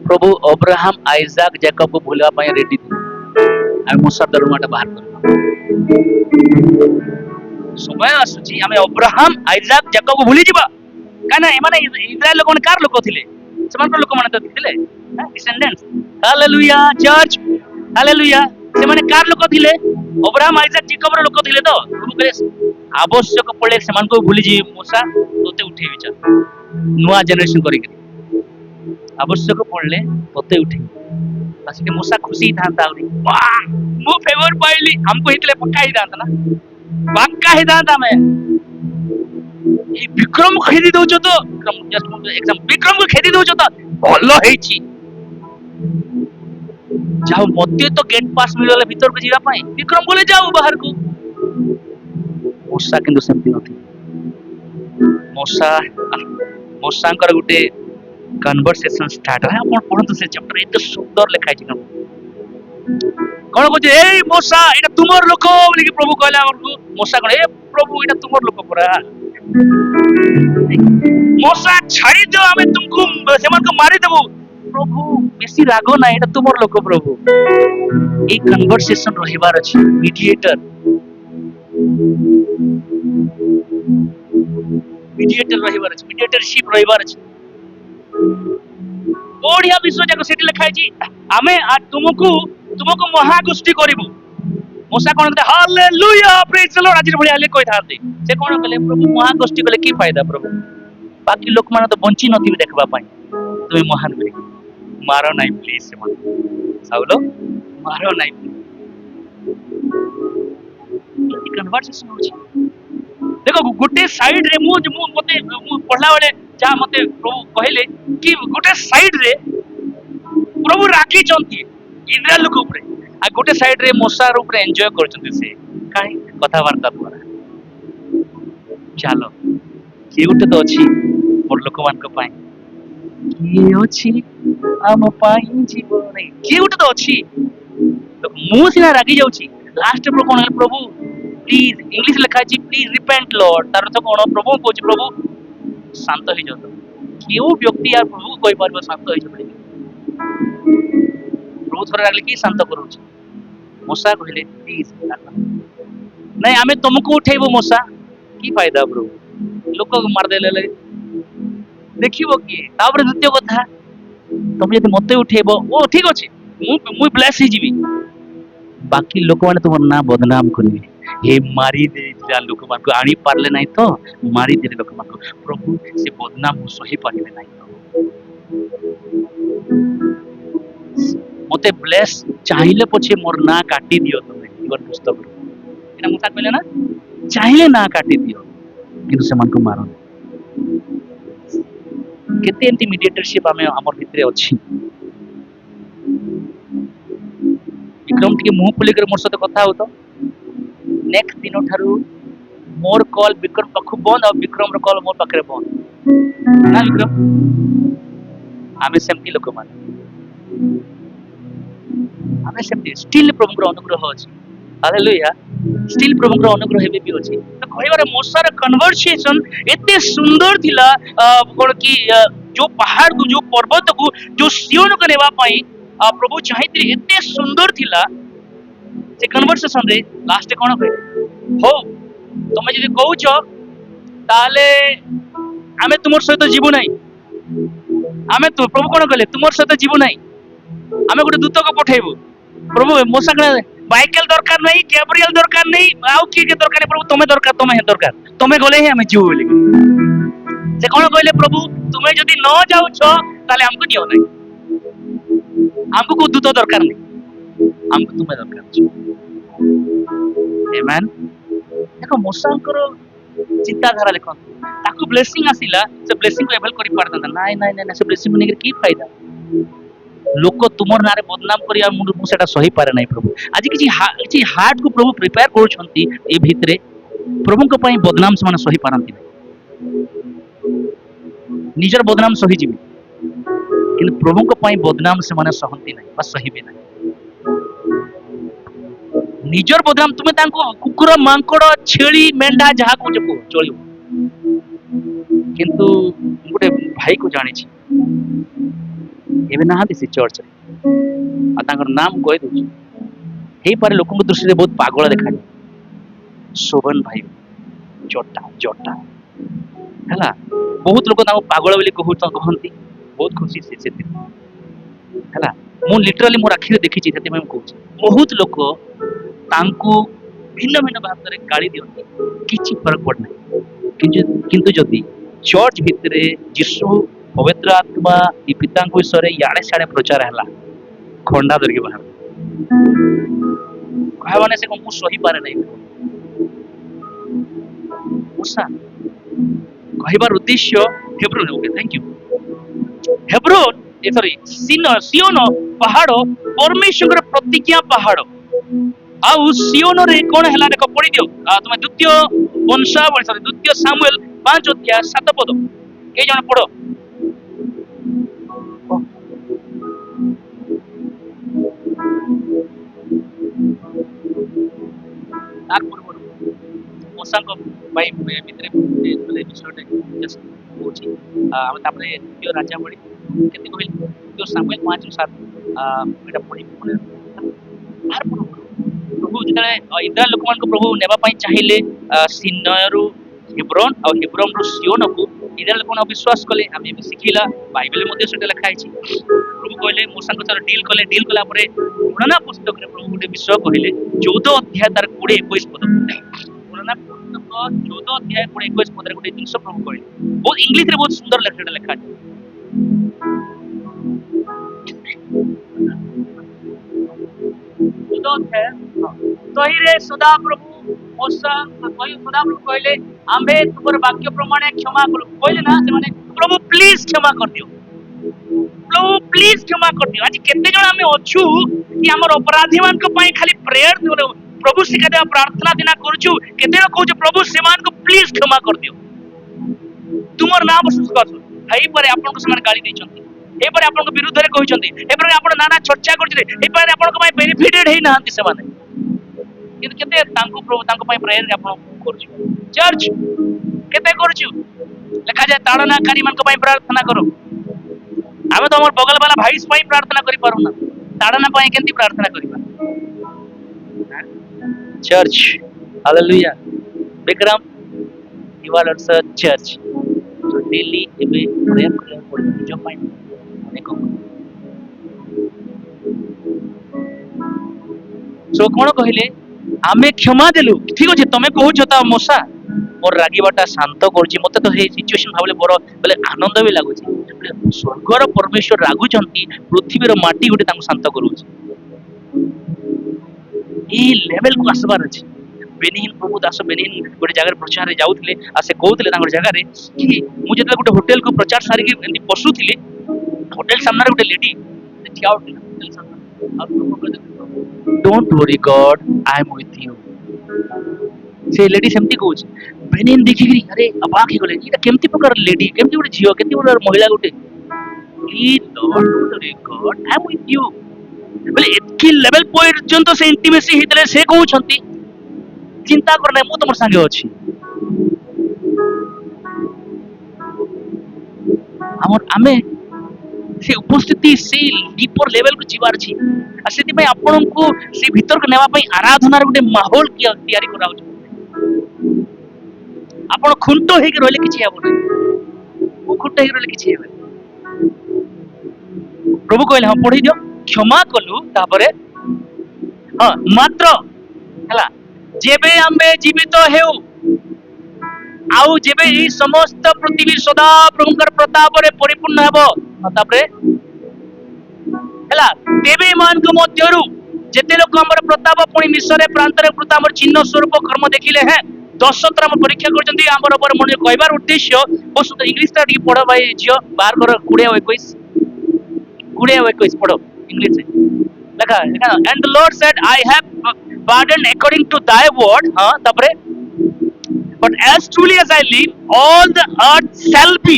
प्रभु अब्राहम आइजाक जैकब को भूलवा पई रेडी आ मूसा दरमाटा बाहर करबा समय आसुची आमे अब्राहम आइजाक जैकब को भूली जिबा काना एमाने इजराइल लोक कार लोक थिले समान लोक माने त थिले डिसेंडेंट्स हालेलुया चर्च हालेलुया से माने कार लोक थिले अब्राहम आइजाक जैकब रो लोक थिले तो प्रभु करे आवश्यक पड़े समान को भूली जी मूसा तोते उठे विचार नुआ जनरेशन करी आवश्यक पड़ले तोते उठे बस के मूसा खुशी था वाह मु फेवर पाइली हमको हितले पक्का ही दांत ना पक्का ही दांत मैं ये विक्रम को खेदी दउछो तो विक्रम जस्ट एग्जाम विक्रम को खेदी दउछो तो भलो हेछि जाओ मते तो गेट पास मिलले भीतर को जीवा पाई विक्रम बोले जाओ बाहर को मूसा किंतु सेमती नथि मूसा कर गुटे कन्वर्सेशन स्टार्ट है अपन पढंतु से चैप्टर एते सुंदर लिखा छै कोन को जे ए मूसा एटा तुमर लोक बोली कि प्रभु कहला हमको मूसा कोन ए प्रभु एटा तुमर लोक पुरा मूसा छाड़ी दो हमें तुमको सेमान को मारी देबो प्रभु बेसी रागो ना एटा तुमर लोक प्रभु ए कन्वर्सेशन रहिबार अछि मीडिएटर रहिबार अछि मीडिएटरशिप रहिबार अछि बढ़िया विश्व जाको सेठी लिखाई छी आमे आज तुमको महागोष्ठी करिबु मूसा कोन कहते हालेलुया प्रेज द लॉर्ड आज भलिया ले कहि थाते से कोन कहले प्रभु महागोष्ठी कले की फायदा प्रभु बाकी लोक माने तो बंची नथि देखबा पाई तुमे महान बे मारो नाही प्लीज से मन साउलो मारो नाही कन्वर्सेशन होची देखो गुटे साइड रे मु मते पढ़ला बेले जा मते प्रभु कहले कि गुटे साइड रे प्रभु राखी चंती इजराइल लोक ऊपर आ गुटे साइड रे मूसा ऊपर एन्जॉय करचंती से काई कथा वार्ता द्वारा चलो के गुटे तो अछि मोर लोक मान को पाई के अछि हम पाई जीवन के गुटे तो अछि मु सिना रागी जाउची लास्ट पर कोन प्रभु प्लीज इंग्लिश लिखा छी प्लीज रिपेंट लॉर्ड तार अर्थ कोन प्रभु कोच प्रभु शांत हो जाओ केउ व्यक्ति यार प्रभु कोइ परबो शांत हो जाओ प्रभु थोड़ा लागले की शांत करू छी मूसा कहले प्लीज नहीं हमें तुमको उठेबो मूसा की फायदा प्रभु लोक मार देले देखिबो की तापर द्वितीय कथा तुम यदि मते उठेबो ओ ठीक अछि मु ब्लेस ही जीवी बाकी लोक मैंने तुम ना बदनाम करेंगे, हे मारी दे लोक मान को आनी पारले नहीं तो मारी दे लोक मान को, प्रभु से बदनाम सही पारे नहीं तो मते ब्लेस चाहिए पछे मोर ना काटी दियो तुम जीवन पुस्तक एना मुसा कहले ना चाहिए ना काटी दियो किंतु से मन को मारो केते एंटी मीडिएटरशिप आमे हमर भितरे अछि। विक्रम टिके मुंह खुली कर मोर साथ कथा हो तो नेक्स्ट दिन ठारू मोर कॉल विक्रम पाखु बंद और विक्रम रो कॉल मोर पाखरे बंद ना विक्रम आमे सेमती लोक मान आमे सेमती स्टिल प्रभु रो अनुग्रह अछि हालेलुया स्टिल प्रभु रो अनुग्रह हेबे भी अछि तो कहबार मोसार कन्वर्सेशन एते सुंदर थिला कोन की जो पहाड़ को जो पर्वत को जो सियोन को नेबा पई प्रभु चाहिए एते सुंदर थिला से कन्वर्सेशन रे लास्ट कोन कहे हो तुम जदि कहूच ताले आमे तुमर सहित जीवु नाही आमे तो प्रभु कोन कहले तुमर सहित जीवु नाही आमे गोटे दूत को पठेबु प्रभु मोसा माइकल दरकार नहीं गैब्रियल दरकार नहीं आउ की के दरकार प्रभु तुम्हें दरकार तुम्हें गले ही हमें जीव बोली से कोन कहले प्रभु तुम्हें जदि न जाउछ ताले हमको दियो नहीं हमको को दूत दरकार नहीं हमको तुम्हें दरकार छ आमेन देखो मोसांकर चिंताधारा देखो ताकू ब्लेसिंग आसिला से ब्लेसिंग को एवेल करि पारता नाही नाही नाही से ब्लेसिंग नेकर की फायदा लोक तुमर नारे बदनाम करिया मु सेटा सही पारे नाही प्रभु आज किछि हार्ट को प्रभु प्रिपेयर करूछंती ए भितरे प्रभु को पई बदनाम से माने सही पारंती नाही निजर बदनाम सही जीवी किंतु प्रभु को पई बदनाम से माने सहंती नाही बस सही भी नाही निजर बदनाम तुमे तांको कुकुर मांकड़ छेली मेंढा जहा को जपो चलियो किंतु गोटे भाई को जानि छी एबे ना दिसी चर्च रे आ तांकर नाम कहि दउची हे पारे लोकन को दृष्टि रे बहुत पागल देखा शोभन भाई जटा जटा हला बहुत लोक तांको पागल बोली कहंती बहुत खुशी से हला मु लिटरली मोर आखिरे देखि छी सेते मैं कहूची बहुत लोक तांको भिन्न भिन्न भाव रे गाली दियंती किछि फरक पड़ना किंतु जदि चर्च भितरे यीशु पवित्र आत्मा ई पिता को ईश्वर याडे साडे प्रचार हला खंडा धरके बाहर कहा माने से को सही पारे नहीं मूसा कहिबार उद्देश्य Hebron okay thank you Hebron sorry सियोन पहाड़ परमेश्वर प्रतिज्ञा पहाड़ आउ सियोन रे कोन हला देखो पढि दियो तुम द्वितीय वंशावली सॉरी द्वितीय सामुएल 5 अध्याय 7 पद के जण पढो तार पूर्व मोसांको भाई भितरे बोले विषयटे जस्ट होची हम तापरे द्वितीय राजावली केते कहली द्वितीय सामुएल 5 7 एटा पढि बोले तार पूर्व प्रभु जितने इधर लोक मान को प्रभु नेबा पई चाहिले सिन्नयरु हेब्रोन और हेब्रोन रु सियोन को इधर लोक मान विश्वास कले हमें भी सिखिला बाइबल मध्ये सेटा लिखा है प्रभु कहले मूसा को डील कला परे पुराना पुस्तक रे प्रभु गोटे विषय कहले 14 अध्याय तार 20 21 पद पुराना पुस्तक 14 अध्याय 20 21 पद रे गोटे जिंस प्रभु कहले बहुत इंग्लिश रे बहुत सुंदर लेखा लिखा है तही रे सदा प्रभु मोसा तही सदा प्रभु कहले आम्भे तुमर वाक्य प्रमाण क्षमा करू कहले ना से माने प्रभु प्लीज क्षमा कर दियो प्रभु प्लीज क्षमा कर दियो आज केते जण हमें अछु कि हमर अपराधी मान को पई खाली प्रेयर दियो प्रभु से कहते प्रार्थना दिना करछु केते जण कहू प्रभु सेमान को प्लीज क्षमा कर दियो तुमर नाम सुस्कस हई पर आपन को समान गाली दैछंती ए पर आपन को विरुद्ध रे कहिसंती ए पर आपन नाना चर्चा करछे ए पर आपन को पई बेनिफिटेड हेई नाहंती से माने किंतु केते तांको प्रभु तांको पई प्रेयर रे आपन करछु चर्च केते करछु लिखा जाय ताड़नाकारी मान को पई प्रार्थना करो आमे तो हमर बगल वाला भाई पई प्रार्थना करि पारू ना ताड़ना पई केंती प्रार्थना करिबा church hallelujah Vikram you are also church so daily एबे प्रेयर करे पड़े जो पई देखो सो कौन कहले आमे क्षमा देलु ठीक अच्छे तमे कहूछ ता मोसा मोर रागिबाटा शांत करछि मते तो हे सिचुएशन भाबले बड़ बोले आनंद भी लागुछि स्वर्गर परमेश्वर रागुचंती पृथ्वीर माटी गुटे तांको शांत करूछि ई लेवल को आसबार अछि बेनिहिन प्रभु दास बेनिहिन गोटे जगह प्रचार रे जाउथिले आ से कहउथिले तांकर जगह रे कि मु जेतले गोटे होटल को प्रचार सारी के एंती पसुथिले होटल सामने गोटे लेडी ठिया उठिला होटल सामने आ प्रभु कहले don't worry God I am with you से लेडी सेमती कहउछ बेनिहिन देखिकरी अरे अबाक हे गले इटा केमती प्रकार लेडी केमती गोटे झियो केमती गोटे महिला गोटे ई लॉर्ड रे God I am with you बोले एतकी लेवल पर्यंत से इंटीमेसी हेतले से कहउछंती चिंता करना मु तुम संगे अच्छी आमे से उपस्थिति से डीपर लेवल को जीवार छी आ सेति पे आपन को से भीतर को नेवा पई आराधनार गुटे माहौल की तैयारी कराउ आपन खुंटो हे के रहले किछि हेबो नै खुंटो हे रहले किछि हेबे प्रभु कहले हम पढ़ी दियो क्षमा कलु तापरे हां मात्र हला जेबे आम्बे जीवित हेउ आउ जेबे ई समस्त पृथ्वी सदा प्रभुकर प्रताप रे परिपूर्ण हेबो तापरे हला तेबे मान को मध्यरु जेते लोक हमर प्रताप पुनी मिसरे प्रांत रे कृत हमर चिन्ह स्वरूप कर्म देखिले हैं 10 थर हम परीक्षा करचंती हमर ऊपर मन कहबार उद्देश्य ओ सुत इंग्लिश ता टिके पढो भाई जियो बाहर कर 20 पढो इंग्लिश से लगा लगा and the Lord said I have pardoned according to thy word tapre but as truly as I live all the earth shall be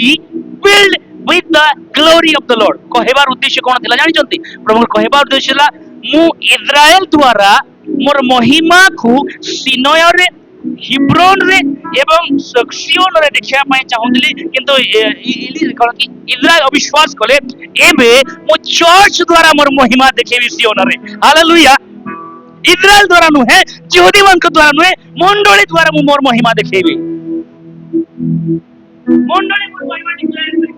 filled with the glory of the Lord कहबार उद्देश्य कोन थिला जानि चंती प्रभु कहबार उद्देश्य ला मु इस्राएल द्वारा मोर महिमा को सिनय रे हिब्रोन रे एवं सियोन रे देखिया पई चाहुतली किंतु इली कोन कि इस्राएल अविश्वास कले एबे मु चर्च द्वारा मोर महिमा देखेबी सियोन रे हालेलुया इस्राएल द्वारा नुहे यहूदी मान द्वारा नुहे मंडली द्वारा मु मोर महिमा देखेबी मंडली मोर महिमा डिक्लेयर करे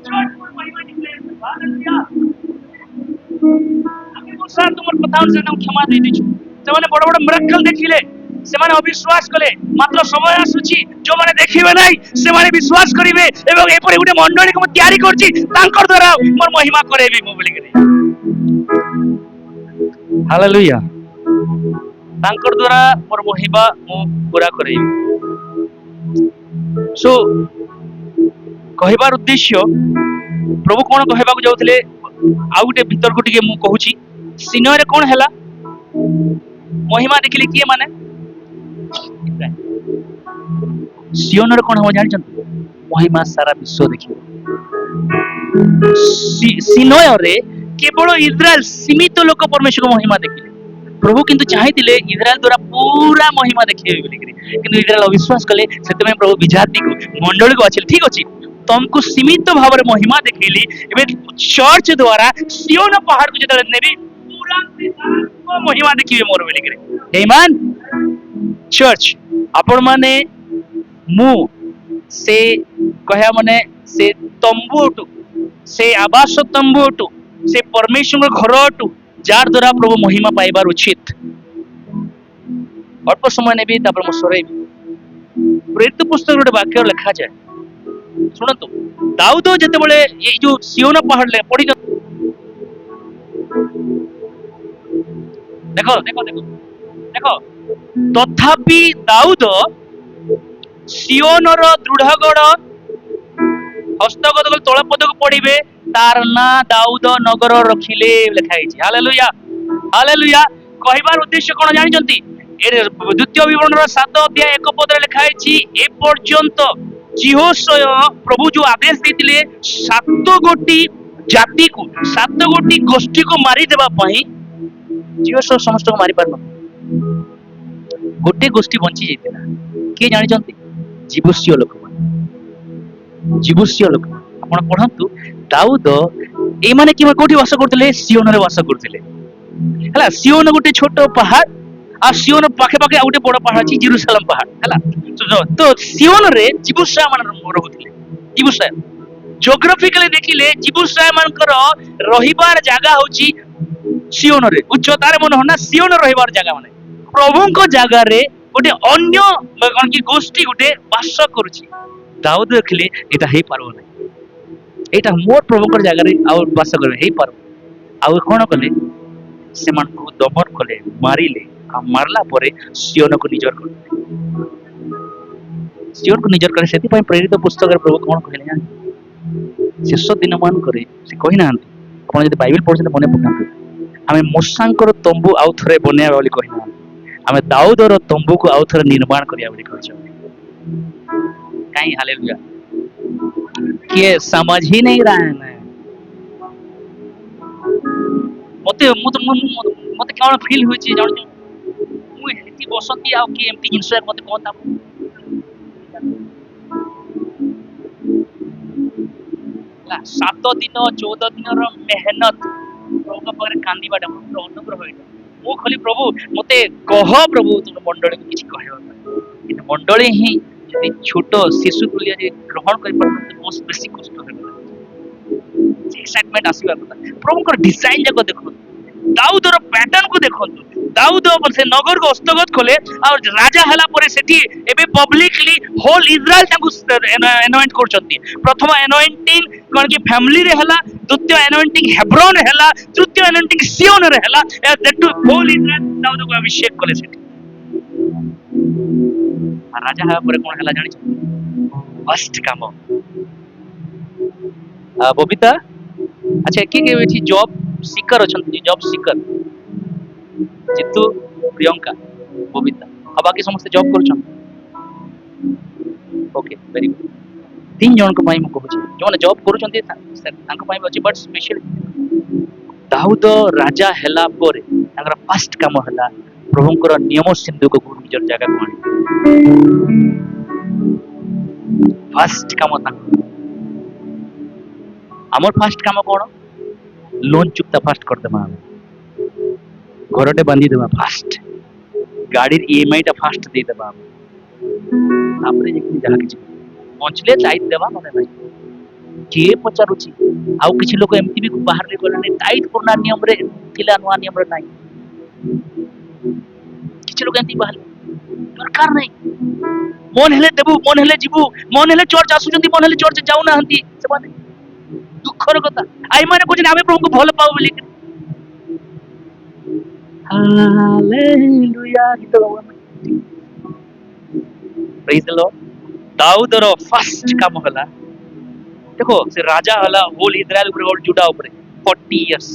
चर्च मोर महिमा डिक्लेयर करे हालेलुया आमे मोसा तुमर कथान से हम क्षमा दे दिछु से माने बड़ बड़ मिरेकल देखिले से माने अविश्वास कले मात्र समय आसुची जो माने देखिबे नाही से माने विश्वास करिवे एवं एपरि गुटे मंडली को तयारी करछि तांकर द्वारा मोर महिमा करेबी मु बोली करे हालेलुया तांकर द्वारा मोर महिमा मु पूरा करेबी सो कहबार उद्देश्य प्रभु कोन कहबाक जाउथिले आ गुटे भीतर को टिके मु कहूची सिनय रे कोन हैला महिमा देखिले किए माने सियोन रे कोन हो जानि छन महिमा सारा विश्व देखियो सिनय रे केवल इस्राएल सीमित लोक परमेश्वर को महिमा देखिले प्रभु किंतु चाहिए इस्राएल द्वारा पूरा महिमा देखिए किंतु इस्राएल अविश्वास कले से प्रभु विजाति को मंडली को अच्छे ठीक अच्छे तुमको सीमित भाव में महिमा देखिली चर्च द्वारा सियोन पहाड़ को जो नेबी पूरा महिमा देखिए मोर बोलिक आमेन चर्च आपण माने मु से कहया माने से तंबुटू से आवास तंबुटू से परमेश्वर घर टू जार द्वारा प्रभु महिमा पाइबार उचित अल्प समय नेबी तापर मु सरेबी प्रेरित पुस्तक गोटे वाक्य लिखा जाए सुनतु दाऊद जेते बेले ये जो सियोन पहाड़ ले पड़ी देखो देखो देखो देखो तथापि दाऊद सियोन रो दृढ़गढ़ हस्तगत तल पदक पड़िबे तार ना दाऊद नगर रखिले लिखाई हालेलुया हालेलुया कहबार उद्देश्य कोन जानि जंती द्वितीय विवरण 7 अध्याय 1 पद रे लिखाई ए पर्यंत जिहोशय प्रभु जो आदेश देतिले 7 गोटी जाति को 7 गोटी गोष्ठी को मारी देबा पई जिहोशय समस्त को मारी पारन गोटे गोष्ठी बंची जैतिला के जानि जंती जीवुष्य लोक जीवुष्य लोक आपण पढंतु दाऊद ए माने कि कोठी वास करथिले सियोन रे वास करथिले हला सियोन गोटे छोट पहाड़ आ सियोन पाखे पाखे गोटे बड़ पहाड़ अछि जेरूशलेम पहाड़ हला तो सियोन रे जीवुष्य मान रहउथिले जीवुष्य ज्योग्राफिकली देखिले जीवुष्य मानकर रहिबार जागा होची सियोन रे उच्चतार मन होना सियोन रहिबार जागा माने प्रभु को जागा रे गोटे अन्य कौन की गोष्ठी गोटे बास करुची दाऊद देखले एटा हे पारबो नै एटा मोर प्रभु को जागा रे आ बास करबे हे पारबो आ कोन कले से मान को दमन कले मारिले आ मारला परे सियोन को निजर कर सियोन को निजर करे सेति पय प्रेरित पुस्तक रे प्रभु कोन कहले जान शेष दिन मान करे से कहि ना आपण जदि बाइबल पढछन मने पकांत आमे मूसांकर तंबू आउ थरे बनिया बोली कहि ना आमे दाऊदर तंबू को आउ थरे निर्माण करिया बोली कहछ काई हालेलुया के समझ ही नहीं रहा है ना मते मते केवल फील होई छी जान मु हेती बसंती आउ के एमती जिंस मते कोन ता ला 7 दिन 14 दिन रो मेहनत प्रभु पर कांदी बाटा अनुग्रह होइता मु खाली प्रभु मते कह प्रभु तुम मंडली को किछि कहबा इन मंडली ही यदि छोट शिशु तुलिया जे ग्रहण कर पर बहुत बेसी कष्ट है एक्साइटमेंट आसीबा କଥା प्रभु को डिजाइन जाको देखो दाऊद रो पैटर्न को देखो दाऊद से नगर को हस्तगत कले और राजा हला परे सेठी एबे पब्लिकली होल इजराइल ताकू एनॉइंट करचंती प्रथम एनॉइंटिंग कोन की फैमिली रे हला द्वितीय एनॉइंटिंग हेब्रोन हला तृतीय एनॉइंटिंग सियोन रे हला दैट टू होल इजराइल दाऊद को अभिषेक कले सेठी राजा हला परे कोन हला जानि फर्स्ट काम बबीता अच्छा के जॉब सीकर अछंती जॉब सीकर जितु प्रियंका बबीता अब बाकी समस्त जॉब करछन ओके वेरी गुड तीन जन को भाई म कहू छी जो ने जॉब करूछंती तांको भाई अछि बट स्पेशल दाऊद राजा हला परे तांकर फर्स्ट काम हला प्रभुंकर नियम सिंधु को निजर जगह को आनी फर्स्ट काम तांको हमर फर्स्ट काम कोन लोन चुक्ता फास्ट कर देबा घरटे बांधी देबा फास्ट गाड़ी ईएमआई टा फास्ट दे देबा आपरे जेकि जहा किछ पहुंचले टाइट देबा माने भाई के पचारुची आउ किछ लोक एमती भी बाहर रे गले टाइट पुराना नियम रे थिला नवा नियम रे नाही किछ लोक एमती बाहर दरकार नाही मन हेले देबू मन हेले जीवू मन हेले चर्च आसुचंती मन हेले चर्च जाउ ना हंती से माने दुखर कथा आई माने कोजन आमे प्रभु को भल पाऊ बोली हालेलुया गीत गावा प्रेज द लॉर्ड दाऊद रो फर्स्ट काम हला देखो से राजा हला होल इजराइल ऊपर होल जुडा ऊपर 40 इयर्स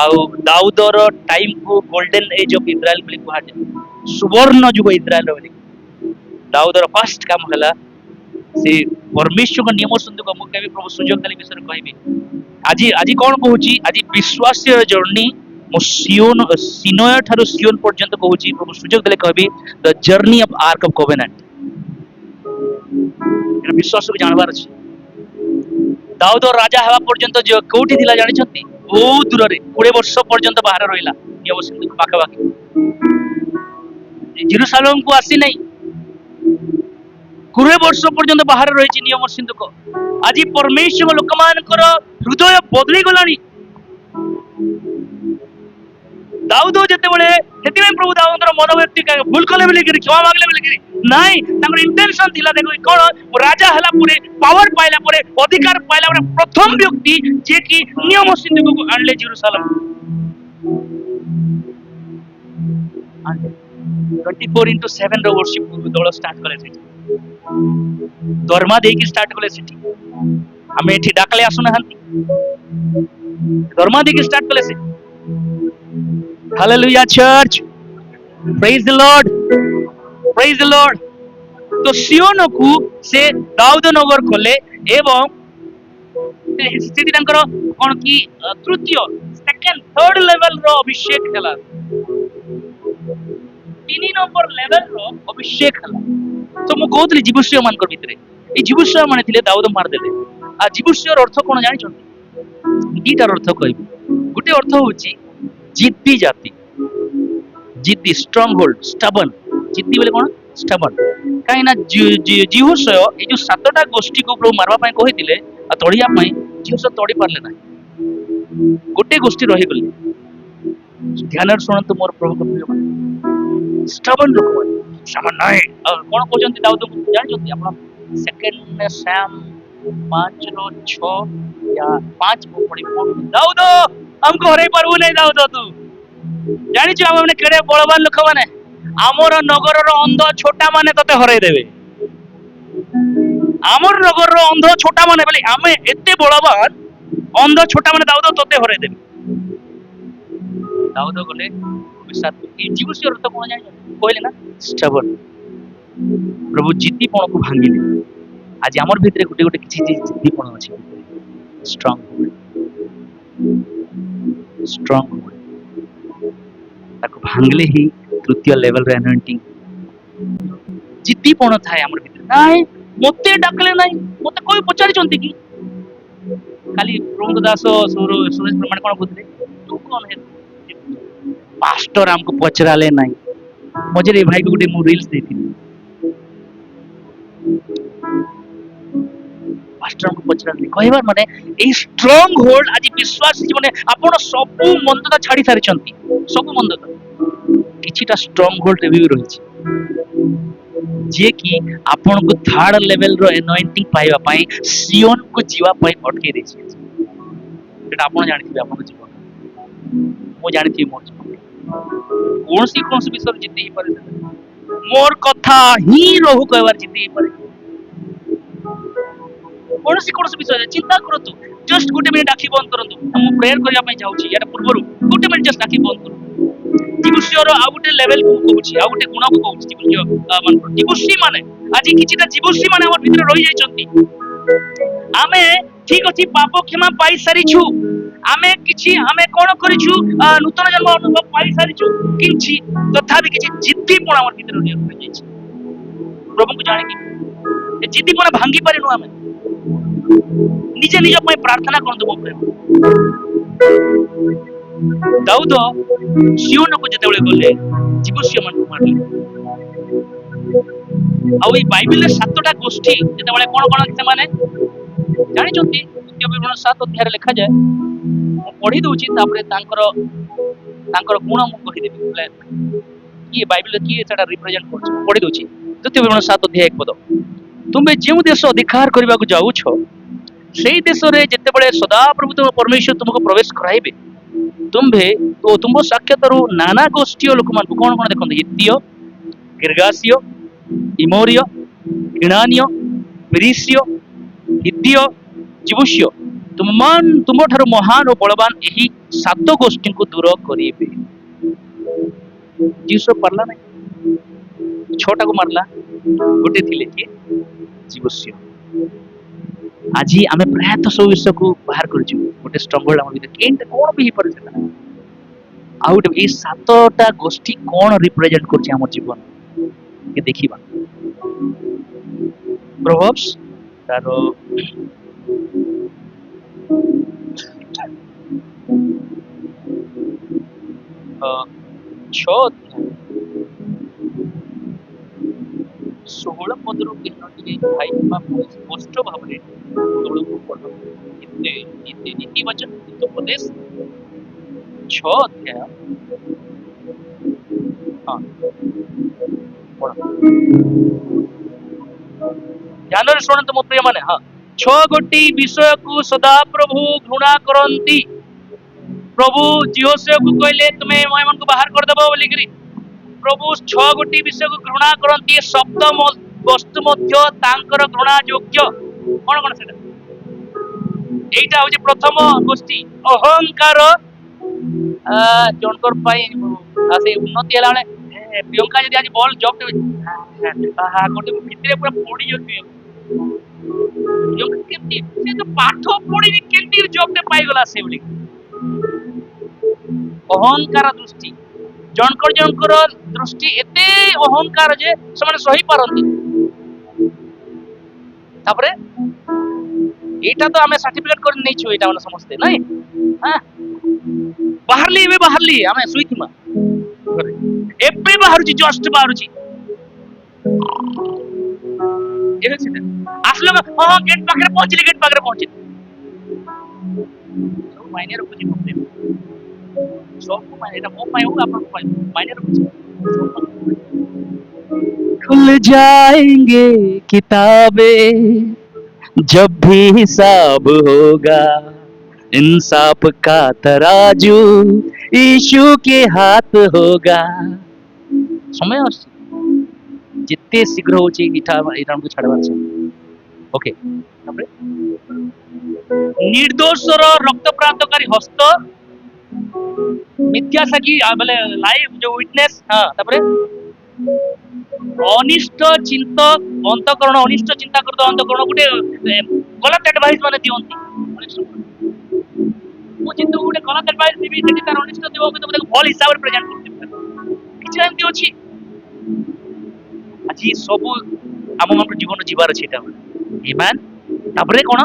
आउ दाऊद रो टाइम को गोल्डन एज ऑफ इजराइल बोली कहा जाय सुवर्ण युग इजराइल बोली दाऊद रो फर्स्ट काम हला से परमेश्वर को नियम सुंदर को मुके भी प्रभु सुजोग काली विषय कहबी आजी आजी कोन कहूची आजी विश्वासीय जर्नी मो सियोन सिनय थारो सियोन पर्यंत कहूची प्रभु सुजोग देले कहबी the journey of ark of covenant एना विश्वास को जानबार अछि दाऊद और राजा हवा पर्यंत जो कोठी दिला जानि छथि बहुत दूर रे 20 वर्ष पर्यंत बाहर रहिला नियम सिंधु पाखा बाकी जेरूशलेम को आसी नहीं 20 वर्ष पर्यंत बाहर रही नियम सिंधु को आज परमेश्वर लोक मान हृदय बदली गलानी दाऊद जेते बळे सेति में प्रभु दाऊदर मन व्यक्ति भूल कले बोली करी क्षमा मांगले बोली करी नाही तांकर इंटेंशन थिला देखो कोन राजा हला पुरे पावर पाइला पुरे अधिकार पाइला पुरे प्रथम व्यक्ति जे कि नियम सिंधु को आणले जेरूशलेम 24/7 रो वर्शिप दळ स्टार्ट करे सेठी दरमा देकी स्टार्ट कले सेठी हमें एठी डाकले आसुना हंती दरमा देकी स्टार्ट कले से hallelujah church praise the Lord praise the Lord तो सियोन को से दाऊद नगर कले एवं सेठी तांकर कोन की तृतीय सेकंड थर्ड लेवल रो अभिषेक हला 3 नंबर लेवल रो अभिषेक हला तो मु कहतली जीवुष्य मानकर भितरे ए जीवुष्य माने थिले दाऊद मार देले आ जीवुष्यर अर्थ कोन जानि छथि दीटार अर्थ कहबी गुटे अर्थ होची जिद्दी जाति जिद्दी स्ट्रांग होल्ड स्टबन जिद्दी बोले कोन स्टबन काई ना जीवुष्य ए जो सातटा गोष्ठी को प्रभु मारवा पय कहिथिले आ तड़िया पय जीवुष्य तड़ी पारले ना गोटे गोष्ठी रही गली ध्यान शुणु मोर प्रभु स्टबन लोक मैंने कौन कहते दाऊद जानते आप सेकेंड सैम 5:6 या 5 पढ़ी दाऊद हमको हरई पारबू नहीं दाऊद तू जानिଛୁ ଆମେ ମାନେ କେଡେ ବଳବାନ ଲୋକ ମାନେ ଆମର ନଗରର ଅନ୍ଧ ଛୋଟା ମାନେ ତତେ ହରେଇ ଦେବେ ଆମର ନଗରର ଅନ୍ଧ ଛୋଟା ମାନେ ବୋଲି ଆମେ ଏତେ ବଳବାନ ଅନ୍ଧ ଛୋଟା ମାନେ ଦାଉଦ ତତେ ହରେଇ ଦେବେ ଦାଉଦ ଗଲେ এই জীবসীয় অর্থ কোন জানি কইলে না স্টবন প্রভু জিদ্দিপণକୁ ଭାଙ୍ଗିଲେ ଆଜି ଆମର ଭିତରେ ଗୋଟେ ଗୋଟେ କିଛି ଜିଦ୍ଦିପଣ ଅଛି ଷ୍ଟ୍ରଙ୍ଗ ତାକୁ ଭାଙ୍ଗିଲେ ହିଁ ତୃତୀୟ ଲେଭେଲର anointing ଜିଦ୍ଦିପଣ ଥାଏ ଆମର ଭିତରେ ନାଇଁ ମତେ ଡାକଲେ ନାଇଁ ମତେ કોઈ ପଚାରିଛନ୍ତି କି ଖାଲି ପ୍ରମୋଦ ଦାସ ସୁରେଶ ପ୍ରମାଣ କଣ କହୁଥିଲେ ତୁ କଣ ହେ पास्टर हमको पचराले नहीं मझे भाई को गोटे रील्स देती पास्टर हमको पचराले कहबार माने ए स्ट्रांग होल्ड आज विश्वास माने आपण सब मंदता छाड़ी सारिचंती सब मंदता किछिटा स्ट्रांग होल्ड रे भी रहिछि जे कि आपण को थर्ड लेवल रो एनॉइंटिंग पाइबा पई सियोन को जीवा पई अटके देछि सेटा आपण जानिथिबे आपण जीवन मो जानिथि मोर कौन सी विषय जीती ही पारे मोर कथा ही रहु कहबार जीती ही पारे कौन सी विषय चिंता करतु जस्ट गोटे मिनिट आखि बंद करंतु हम प्रेयर करिया पई जाउची यार पूर्वरु गोटे मिनिट जस्ट आखि बंद करू जीवस्यर आ गोटे लेवल को कहूची आ गोटे गुण को कहूची जीवस्वी माने आज किछिटा जीवस्वी माने हमर भीतर रहि जाइचंती आमे ठीक अछि पाप क्षमा पाई सारिछु आमे किछि आमे कोन करिछु नूतन जन्म अनुभव पाई सारिछु किछि तथापि किछि जिद्दीपण हमर भीतर रहि जाइछि प्रभु को जाने कि ए जिद्दीपण भांगी पारिनु आमे निजे निज पई प्रार्थना करंतु मो प्रेम दाऊद सियोन को जते बेले गले जीवस्य मन मारले आ ओई बाइबल रे 7टा गोष्ठी जते बेले कोन से माने जानि चंती द्वितीय विवरण 7 अध्याय लिखा जाए मु पढ़ी दउची तापरे तांकर गुण मु कहि देबी बोले की बाइबल की एटा रिप्रेजेंट करछ पढ़ी दउची द्वितीय विवरण 7 अध्याय 1 पद तुमे जेउ देश अधिकार करबा को जाउ छ सेई देश रे जते बेले सदा प्रभु तुम परमेश्वर तुमको प्रवेश कराइबे तुम्भे तो तुमो साक्षातरु नाना गोष्ठी लोक मान कोन कोन देखन हित्तिय गिर्गासिय इमोरिय किनानिय पेरिसिय हित्तिय जीवुष्य तुम ठारू महान और बलवान यही 7 गोष्ठी को दूर करेंगे जीवस पारला नहीं 6टा को मारला गोटे थिले कि जीवस्य आज आम प्रायतः सब विषय को बाहर कर गोटे स्ट्रंगहोल्ड आम भीतर केनटा कोन भी पारे सेटा आ गोटे ए 7टा गोष्ठी कोन रिप्रेजेंट करछि हमर जीवन के देखिबा प्रोवर्ब्स तारो 16 पदरू केनोटी भाई बा स्पष्ट भाबरे तळକୁ पढ नीति वचन उपदेश 6 अध्याय हां पढ ध्यान रे सुनत मो प्रिय माने हां 6 गोटी विषय को सदा प्रभु घृणा करंती प्रभु जिहोशे को कहले तुम्हें मन को बाहर कर देबो बोली करी प्रभु 6 गोटी विषय को घृणा करंती सप्तम वस्तु मध्य तांकर घृणा योग्य कोन कोन सेटा एटा होजे प्रथम गोष्ठी अहंकार जनकर पाई आसे उन्नति हला प्रियंका जदी आज बॉल जॉब गोटे भितरे पूरा पड़ी जती केमती से तो पाठ पड़ी केमती जॉब ते पाई गला से बोली अहंकार दृष्टि जनकर दृष्टि एते अहंकार जे समान सही पारंती तापरे एटा तो हमें सर्टिफिकेट कर नै छु एटा माने समझते नहीं हां बाहरली हमें सुइथिमा एबे बाहरुची जस्ट बाहरुची एहे छिते आसलो हां गेट पाखरे पहुंचली सब मायने रखुची मो प्रेम सब को मायने एटा मो पाए हो आपन को मायने रखुची खुल जाएंगे किताबें जब भी हिसाब होगा इंसाफ का तराजू यीशु के हाथ होगा समय आसी जिते शीघ्र होची इठा इटा हमको छाड़बार छै ओके तापरे निर्दोषर रक्तप्रांतकारी हस्त मिथ्या साक्षी बोले लाइव जो विटनेस हां तापरे अनिष्ट चिंतक अंतकरण अनिष्ट चिंता करतो अंतकरण गुटे गलत एडवाइस माने दियंती मु चिंतु गुटे गलत एडवाइस दिबी सेठी तार अनिष्ट दिबो कि तुम भल हिसाब रे प्रेजेंट करते किछ एमती अछि আজি सब आम मन जीवन जीवार अछि एटा ईमान तापरे कोन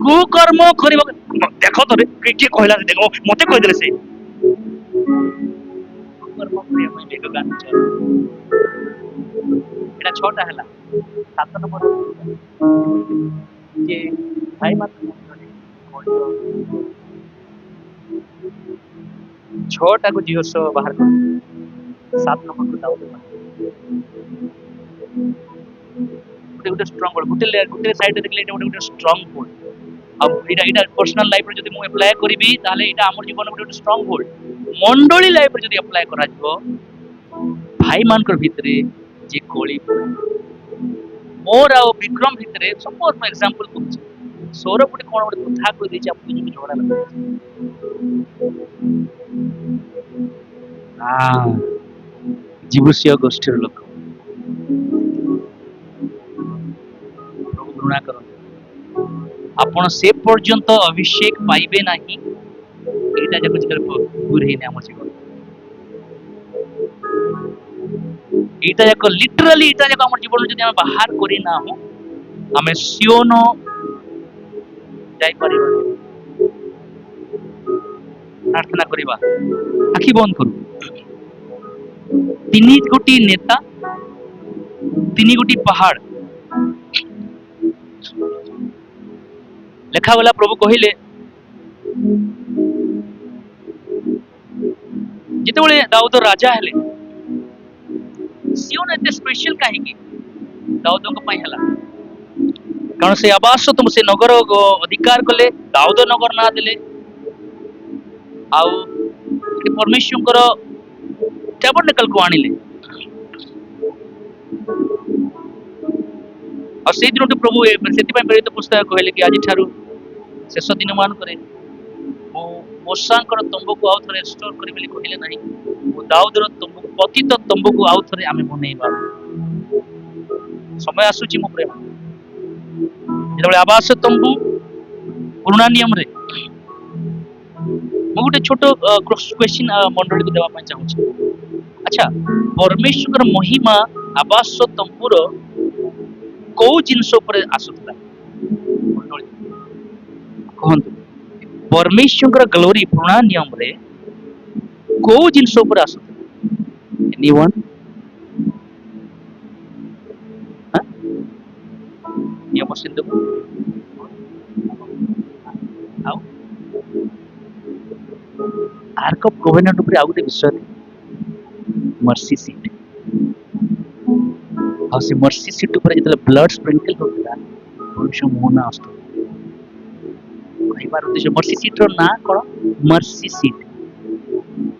कुकर्म करिब देखो तो रे के कहला देखो मते कह देले से कुकर्म करिया मैं बेग गान चल एटा छोटा हला 7 नंबर जे भाई मत छोटा को जियो सो बाहर कर 7 नंबर को दाऊ गुटे स्ट्रांग होल्ड गुटे साइड रे देखले गुटे स्ट्रांग होल्ड अब इटा पर्सनल लाइफ रे जदी मु अप्लाई करबी ताले इटा हमर जीवन गुटे स्ट्रांग होल्ड मंडली लाइफ रे जदी अप्लाई करा जबो भाई मानकर भितरे जे कोली मोर आ विक्रम भितरे सपोज फॉर एग्जांपल कहूँ सौरभ गुटे कोन गुटे कथा कहि दै छै आपको जो झगड़ा लगे हां जीवस्य गोष्ठीर लोक घृणा करते आपण से पर्यंत अभिषेक पाइबे नाही एटा जक जिकर दूर हेने हम जीवन एटा जक लिटरली एटा जक हमर जीवन जदी हम बाहर करी ना हो हमें सियोन जाई परिबा प्रार्थना करिबा आखि बंद करू तीन कोटी नेता तीन कोटी पहाड़ लेखा वाला प्रभु कहिले जिते बळे दाऊद राजा हेले सियोन एते स्पेशल काहे की दाऊद को पई हला कारण से आवास तुम से नगर अधिकार कले दाऊद नगर ना देले आउ परमेश्वर को टैबरनेकल को आनिले और से दिन प्रभु सेति पई प्रेरित पुस्तक कहले कि आज ठारू शेष दिन मान करे मो मोसांकर तंबू को आउ थरे रिस्टोर करी बोली कहले नाही मो दाऊदर तंबू पतित तंबू को आउ थरे आमे बनेइबा समय आसुची मो प्रेम जेबले आवास तंबू पुराना नियम रे मो गुटे छोटो क्वेश्चन मंडली को देवा पई चाहूची अच्छा परमेश्वर महिमा आवास तंबूर को जिनस ऊपर आसुतला मंडली कहंतु परमेश्वर ग्लोरी पुराना नियम रे को जिनस ऊपर आसुतला एनीवन नियम सिंधु आउ आर्क ऑफ कोवेनेंट ऊपर आउटे विषय मर्सी सीट और से मर्सी सीट ऊपर जतले ब्लड स्प्रिंकल होतला परमेश्वर मोहना आस्तो कहिबार उद्देश्य मर्सी सीट रो ना कोन मर्सी सीट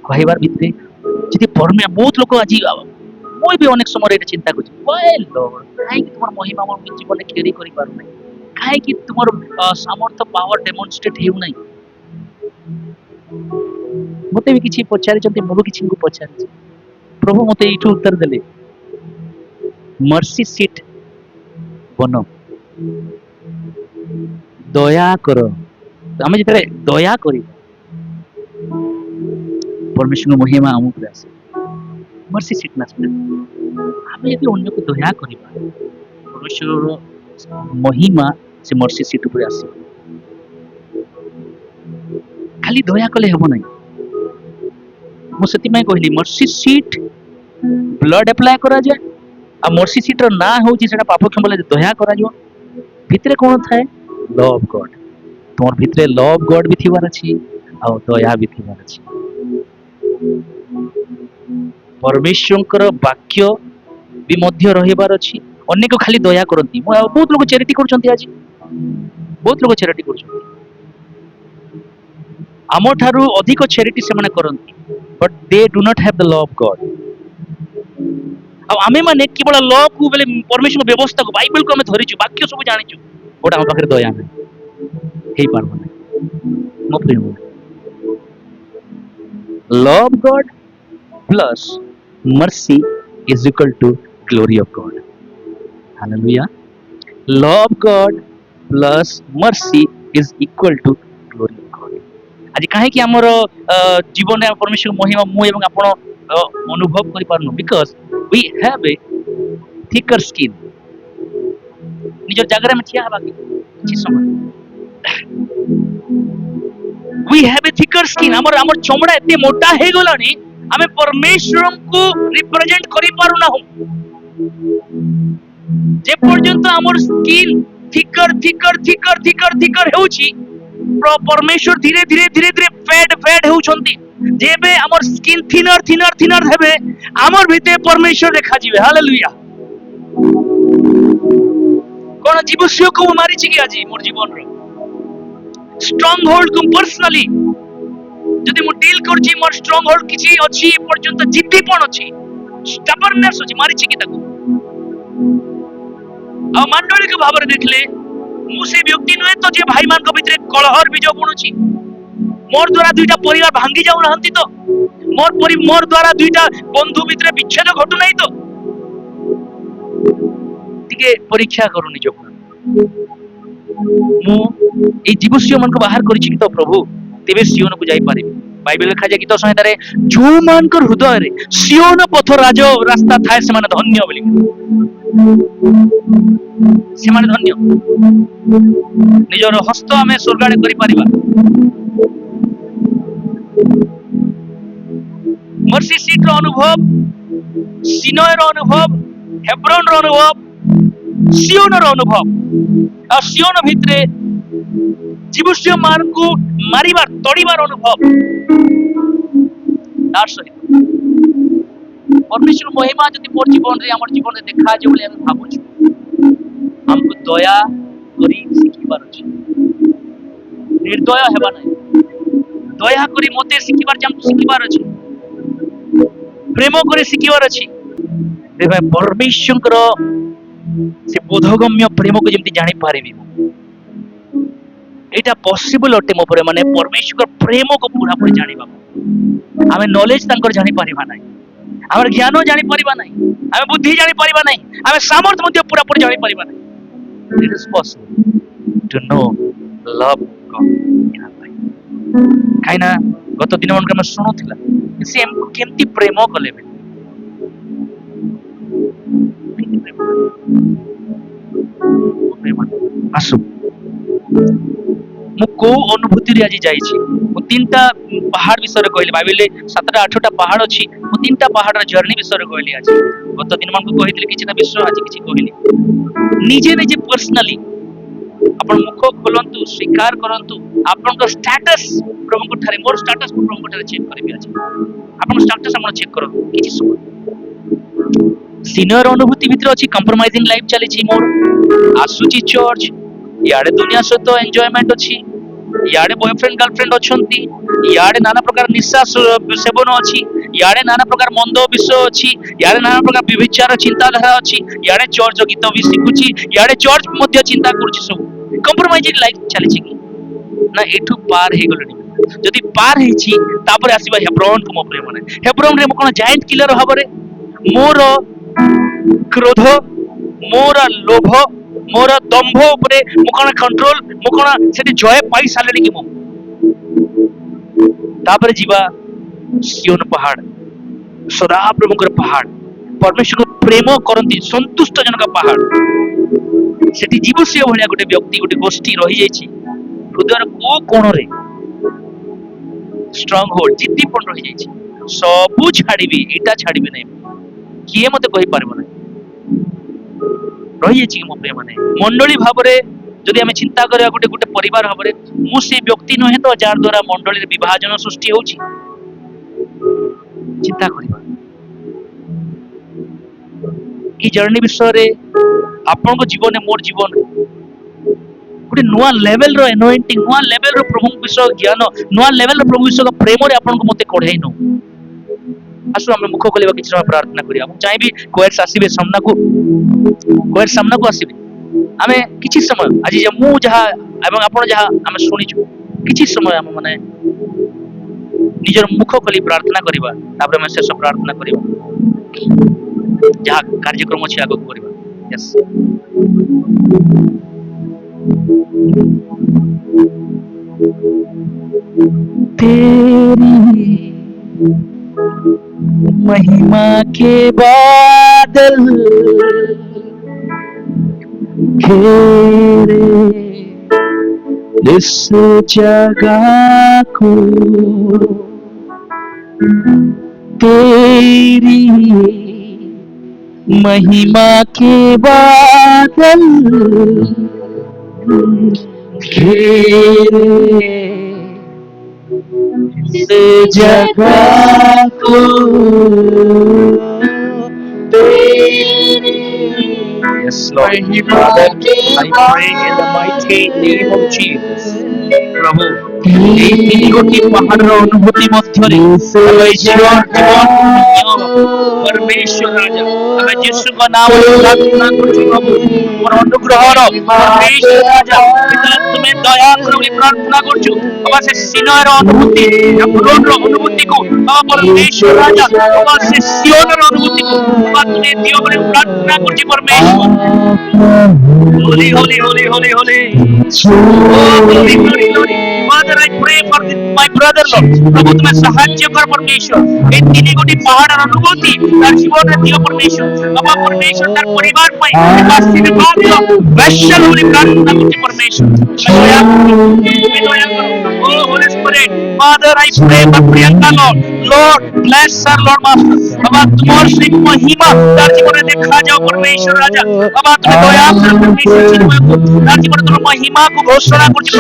कहिबार भितरे जदि परमे बहुत लोक आज मोय भी अनेक समय एटा चिंता करछि ओए लॉर्ड काहे कि तुमर महिमा हमर जीवन केरी करि पारु नै काहे कि तुमर सामर्थ पावर डेमोन्स्ट्रेट हेउ नै मते भी किछि पचारि जंते मोबो किछि को पचारि प्रभु मते इठु उत्तर देले मर्सी सीट बनो दया करो आमे जेतरे दया करी परमेश्वर महिमा हम ऊपर आसे मर्सी सीट ना आमे यदि अन्य को दया करिबा परमेश्वर महिमा से मर्सी सीट ऊपर आसे खाली दया कले हेबो नै मु सेति मैं कहली मर्सी सीट ब्लड अप्लाई करा जाय आ मर्सी सीट रो ना होची सेटा पाप क्षमा ले दया करा जो भितरे कोन थाए लव ऑफ गॉड तुम भितर लव गॉड भी थिबार अछि आ दया भी थिबार अछि परमेश्वरଙ୍କର ବାକ୍ୟ ବି ମଧ୍ୟ ରହିବାର ଅଛି ଅନେକ ଖାଲି ଦୟା କରନ୍ତି ବହୁତ ଲୋକ ଚେରିଟି କରୁଛନ୍ତି ଆଜି ବହୁତ ଲୋକ ଚେରିଟି କରୁଛନ୍ତି ଆମ ଠାରୁ ଅଧିକ ଚେରିଟି ସେମାନେ କରନ୍ତି but they do not have the love of God ଆଉ ଆମେ ମାନେ କେବଳ ଲଭ୍ କୁ ବୋଲେ ପରମେଶ୍ୱର ବ୍ୟବସ୍ଥାକୁ ବାଇବେଲକୁ ଆମେ ଧରିଛୁ ବାକ୍ୟ ସବୁ ଜାଣିଛୁ ବଟ୍ ଆମ ପାଖରେ ଦୟା ନାହିଁ ହେଇପାରିବ ନାହିଁ ମୋ ପ୍ରିୟ love God plus mercy is equal to glory of God. Hallelujah. Love God plus mercy is equal to glory of God. आज काहे कि हमर जीवन रे परमेश्वर महिमा मु एवं आपण अनुभव करि पारनु because we have a thicker skin. निजर जागरे में ठिया हबा कि समय we have a thicker skin. हमर चमड़ा एते मोटा हे गलानी आमे परमेश्वर को रिप्रेजेंट करि पारु ना हो जे पर्यंत हमर स्किन थिकर हेउची परमेश्वर धीरे धीरे फेड हेउचंती जेबे हमर स्किन थिनर हेबे हमर भीतर परमेश्वर देखा जिवे हालेलुया कोन जीवस्यो को मारी छि कि आजी मोर जीवन रो स्ट्रांग होल्ड को पर्सनली जदि मु डील करछि मोर स्ट्रांग होल्ड किछि अछि पर्यंत जिद्दीपन अछि स्टबर्ननेस अछि मारि छि कि ताको आ मंडली के भाବରେ देखले मु से व्यक्ति नहे तो जे भाई मान को भितरे कलहर बीज बुणुछि मोर द्वारा दुईटा परिवार भांगी जाउ रहंती तो मोर द्वारा दुईटा बंधु भितरे विच्छेद घटु नाही तो टिके परीक्षा करू निजको मु ए जीवस्यो मन को बाहर करिछि कि तो प्रभु तेबे सियोन को जाई पारिबे बाइबल लिखा जाय गीत संहिता रे जो मानकर हृदय रे सियोन पथ रास्ता थाए से माने धन्य बोली से माने धन्य निजर हस्त हमें स्वर्गाड़े करि परिबा मर्सी सीट रो अनुभव सिनय रो अनुभव हेब्रोन रो अनुभव सियोन रो अनुभव आ सियोन भितरे जीवस्यो मान को मारिबार तड़ीबार अनुभव तार सहित परमेश्वर महिमा जदि मोर जीवन रे हमर जीवन रे देखा जे बोले हम भाबुछु हमको दया करी सिखिबार अछि निर्दय हेबा नै दया करी मते सिखिबार जे हमको सिखिबार अछि प्रेम करी सिखिबार अछि रे भाई परमेश्वर से बोधगम्य प्रेम को जेमति जानि पारिबी एटा पॉसिबल अटे मो परे माने परमेश्वर प्रेम को पूरा पूरी जानिबा हमें नॉलेज तांकर जानि पारिबा नै हमर ज्ञान जानि पारिबा नै हमें बुद्धि जानि पारिबा नै हमें सामर्थ मध्य पूरा पूरी जानि पारिबा नै it is possible to know love God in our life काइना गत दिन मन हम सुनुथिला से हमको केमती प्रेम कले बे आसु मु को अनुभूति रे आज जाईछि मु तीनटा पहाड़ विषय रे कहली बाइबल रे 7टा 8टा पहाड़ अछि मु तीनटा पहाड़ रा जर्नी विषय रे कहली आज गत दिन मन को कहितले किछटा विषय आज किछि कहली निजे पर्सनली अपन मुख खोलंतु स्वीकार करंतु आपन को स्टेटस प्रभु को थारे मोर स्टेटस को प्रभु को थारे चेक करबी आज आपन स्टेटस हमन चेक करंतु किछि समय सीनियर अनुभूति भीतर अछि कंप्रोमाइजिंग लाइफ चली छी मोर आसुची चर्च याडे दुनिया सहित एन्जॉयमेंट अछि याडे बॉयफ्रेंड गर्लफ्रेंड अछंती याडे नाना प्रकार निशा सेवन अछि याडे नाना प्रकार मंद विषय अछि याडे नाना प्रकार विविचार चिंताधारा अछि याडे चर्च गीत भी सिखुची याडे चर्च मध्य चिंता करूची सब कंप्रोमाइजिंग लाइफ चली छी ना एठु पार हे गलनी जदि पार हेची तापर आसीबा हेब्रोन को मपरे माने हेब्रोन रे कोन जायंट किलर हबरे मोर क्रोध मोर लोभ मोर दंभ उपरे मु कोन कंट्रोल मु कोन सेठी जय पाई सालेनी कि मु तापर जीवा सियोन पहाड़ सदा प्रभुकर पहाड़ परमेश्वर को प्रेम करंती संतुष्ट जनक पहाड़ सेठी जीवस्य भलिया गोटे व्यक्ति गोटे गोष्ठी रही जाईची हृदयर को कोण रे स्ट्रांग होल्ड जिद्दीपन रही जाईची सबु छाड़ीबी एटा छाड़ीबी नै किए मते कहि पारबो नै रही जाईची मो प्रेम माने मंडली भाबरे जदि आम चिंता करिया गोटे गोटे परिवार भाବରେ मु से व्यक्ति नुहे तो जार द्वारा मंडली विभाजन सृष्टि होउछि चिंता करिबा ई जर्नी विषय रे आपन को जीवन मोर जीवन गोटे नुआ लेवल रो एनोइंटिंग नुआ लेवल रो प्रभु विषय ज्ञान नुआ लेवल रो प्रभु विषय प्रेम रे आपन को मते कढाई नो आसु हम मुख खोलिबा किछ समय प्रार्थना करिया हम चाहि भी कोएट्स आसीबे सामना को आसीबे आमे किछि समय आज जे मु जहा एवं आपण जहा आमे सुनिछु किछि समय हम माने निजर मुख खोली प्रार्थना करिबा तापर हम शेष प्रार्थना करिबा जहा कार्यक्रम अछि आगो करिबा यस तेरी महिमा के बादल घेरे इस जगह को तेरी महिमा के बादल घेरे इस जगह को तेरी Yes, Lord. Father, I pray in the mighty name of Jesus. प्रभु এই তিন কোটি পাহাড়ের অনুভূতি মধ্যে আমি জীবন परमेश्वर राजा আমি যিশুଙ୍କ নামରେ ପ୍ରାର୍ଥନା କରୁଛୁ ପ୍ରଭୁ ମୋର ଅନୁଗ୍ରହର परमेश्वर राजा ପିତା ତୁମେ ଦୟା କର ବୋଲି ପ୍ରାର୍ଥନା କରୁଛୁ ବାବା ସେ ସିନର ଅନୁଭୂତି ଏପ୍ରୋନର ଅନୁଭୂତିକୁ ବାବା परमेश्वर राजा ବାବା ସେ ସିଓନର ଅନୁଭୂତିକୁ ବାବା ତୁମେ ଦିଅ ବୋଲି ପ୍ରାର୍ଥନା କରୁଛି परमेश्वर holy holy holy holy holy oh glory glory glory Father I pray for my brother Lord प्रभु तुम्हें साहाय्य कर परमेश्वर এই তিন কোটি পাহাড়ের অনুভূতি তার জীবনে দিও परमेश्वर বাবা परमेश्वर তার পরিবার পাই আশীর্বাদ দিও বেশল বলি প্রার্থনা করছি परमेश्वर দয়া করো oh holy spirit Father I pray for Priyanka Lord bless her Lord master বাবা তোমার সেই মহিমা তার জীবনে দেখা যাও परमेश्वर রাজা বাবা তুমি দয়া করো परमेश्वर তার জীবনে তোমার মহিমা को ঘোষণা করছি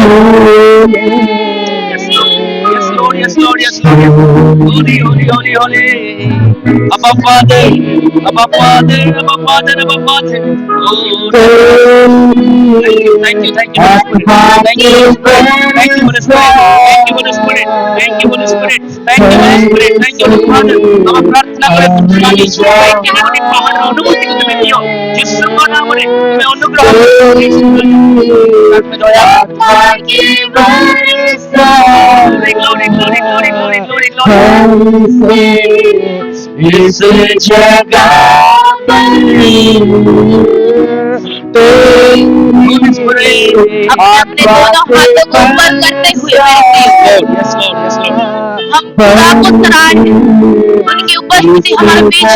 Yes, Lord. Yes, Lord. Yes, Lord. Yes, Lord. Holy, holy, holy, holy. Abba Father. Abba Father. Abba Father. Abba Father. Oh, thank you. Thank you. Thank you, Holy Spirit. Thank you, Holy Spirit. Thank you, Holy Spirit. Thank you, Holy Spirit. Thank you, Holy Spirit. Thank you, Holy Father. Abba प्रार्थना करे तुम्हारी thank you होनी पहाड़ अनुभूति को तुम्हें दियो जिसको नाम रे तुम्हें अनुग्रह में दया glory glory glory glory glory glory इस जगह पर अपने दोनों हाथों को ऊपर करते हुए हम खुदा को सराहते उनकी उपस्थिति हमारे बीच है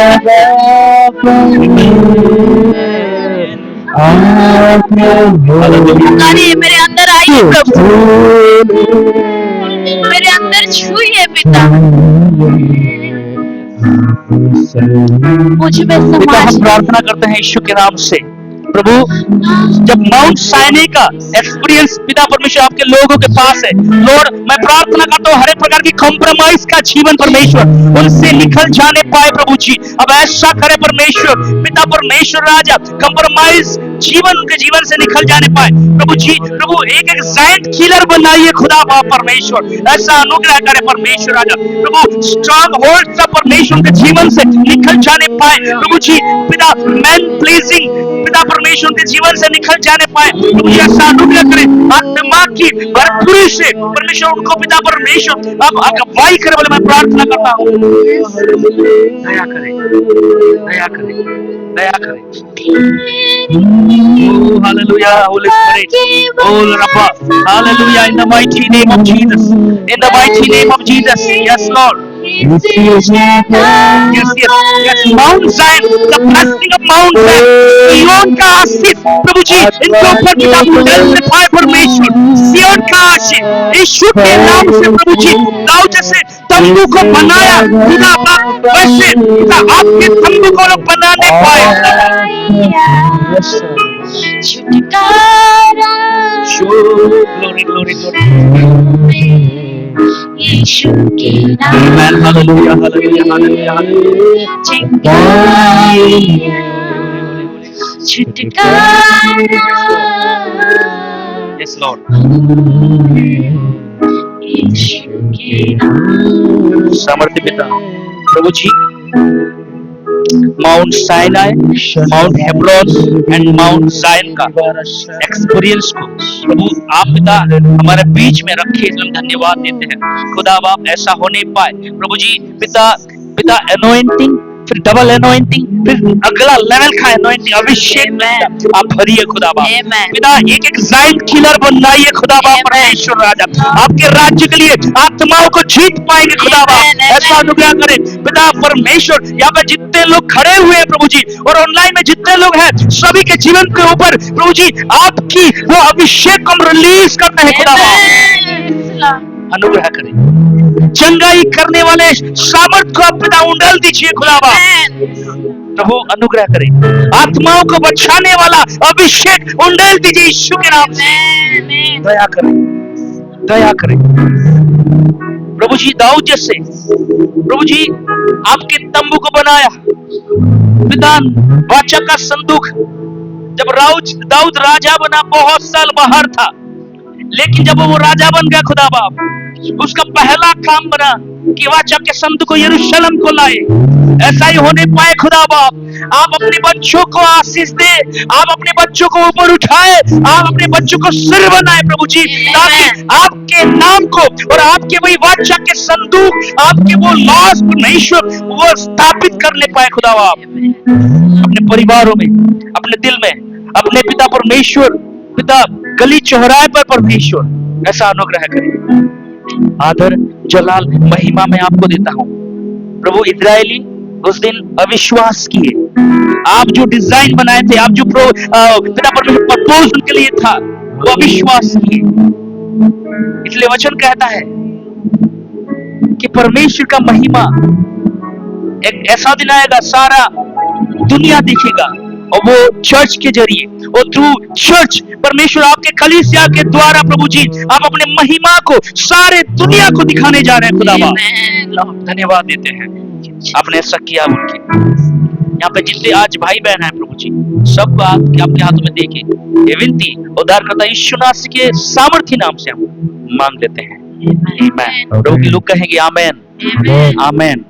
मेरे अंदर आइए प्रभु मेरे अंदर छुइए पिता मुझ में पिता हम प्रार्थना करते हैं यीशु के नाम से प्रभु जब माउंट साइने का एक्सपीरियंस पिता परमेश्वर आपके लोगों के पास है लॉर्ड मैं प्रार्थना करता हूँ हर एक प्रकार की कॉम्प्रोमाइज का जीवन परमेश्वर उनसे निकल जाने पाए प्रभु जी अब ऐसा करे परमेश्वर पिता परमेश्वर राजा कॉम्प्रोमाइज जीवन उनके जीवन से निकल जाने पाए प्रभु जी प्रभु एक एक जायंट किलर बनाइए खुदा परमेश्वर ऐसा अनुग्रह करे परमेश्वर राजा प्रभु स्ट्रॉन्ग होल्ड का परमेश्वर के जीवन से निकल जाने पाए प्रभु जी पिता मैन प्लीजिंग पिता परमेश्वर के जीवन से निकल जाने पाए प्रभु जी ऐसा अनुग्रह करे आत्मा की भरपूरी से परमेश्वर उनको पिता परमेश्वर अब अगुवाई करे बोले मैं प्रार्थना करता हूँ दया करे दया करे दया करे Oh, hallelujah, Holy Spirit. Oh, Rabba. Hallelujah, in the mighty name of Jesus. In the mighty name of Jesus. Yes, Lord. Yes, Mount Zion, the blessing of Mount Zion. सियोन का आशीष प्रभु जी इनके ऊपर किताब टेस्टिफाई परमेश्वर सियोन का आशीष यीशु के नाम से प्रभु जी दाऊद जैसे तंबू को बनाया खुदा बाप वैसे आपके तंबू को लोग बनाने पाए छुटकारा ग्लोरी ग्लोरी ग्लोरी। यीशु के नाम amen, hallelujah hallelujah hallelujah hallelujah. छुटकारा यस लॉर्ड। यीशु के नाम सामर्थ्य पिता प्रभु जी, Mount Sinai, Mount Hebron and Mount Zion का एक्सपीरियंस को प्रभु आप पिता हमारे बीच में रखे, हम धन्यवाद देते हैं खुदा बाप। ऐसा हो नहीं पाए प्रभु जी पिता, पिता एनोइंटिंग, फिर डबल एनोइंटिंग, फिर अगला लेवल का एनोइंटिंग, अभिषेक में आप भरिए खुदा बाप। पिता एक एक जायंट किलर बनाइए खुदा बाप परमेश्वर राजा, आपके राज्य के लिए आत्माओं को जीत पाएंगे खुदा बाप, ऐसा अनुग्रह करें पिता परमेश्वर। यहाँ पे जितने लोग खड़े हुए हैं प्रभु जी और ऑनलाइन में जितने लोग हैं, सभी के जीवन के ऊपर प्रभु जी आपकी वो अभिषेक को हम रिलीज करते हैं खुदा बाप, अनुग्रह करें। चंगाई करने वाले सामर्थ को आप पिता उंडेल दीजिए खुदा बाप, प्रभु अनुग्रह करें। आत्माओं को बचाने वाला अभिषेक उंडेल दीजिए यीशु के नाम से, दया करें दया करें प्रभु जी। दाऊद जैसे प्रभु जी आपके तंबू को बनाया पिता, वाचा का संदूक, जब दाऊद राजा बना बहुत साल बाहर था, लेकिन जब वो राजा बन गया खुदा बाप, उसका पहला काम बना कि वाचा के संदूक को यरूशलेम को लाए। ऐसा ही होने पाए खुदा बाप, आप अपने बच्चों को आशीष दे, आप अपने बच्चों को ऊपर उठाए, आप अपने बच्चों को सिर बनाए प्रभु जी, ताकि आपके नाम को और आपके वही वाचा के संदूक, आपके वो लॉस परमेश्वर वो स्थापित करने पाए खुदा बाप, अपने परिवारों में, अपने दिल में, अपने पिता परमेश्वर, पिता गली चौराहे पर परमेश्वर ऐसा अनुग्रह करें। आदर जलाल महिमा में आपको देता हूं प्रभु। इजरायली उस दिन अविश्वास किए, आप जो डिजाइन बनाए थे, आप जो पिता परमेश्वर प्रपोज उनके लिए था, वो अविश्वास किए। इसलिए वचन कहता है कि परमेश्वर का महिमा एक ऐसा दिन आएगा, सारा दुनिया दिखेगा, और वो चर्च के जरिए, और थ्रू चर्च परमेश्वर आपके कलीसिया के द्वारा प्रभु जी आप अपने महिमा को सारे दुनिया को दिखाने जा रहे हैं खुदा बाप, धन्यवाद देते हैं आपने ऐसा किया। उनके यहाँ पे जितने आज भाई बहन हैं प्रभु जी, सबको आपके हाथों में देके ये विनती उद्धारकर्ता यीशु मसीह के सामर्थी नाम से हम मांग लेते हैं, आमीन। प्रभु के लोग कहेंगे आमीन आमीन।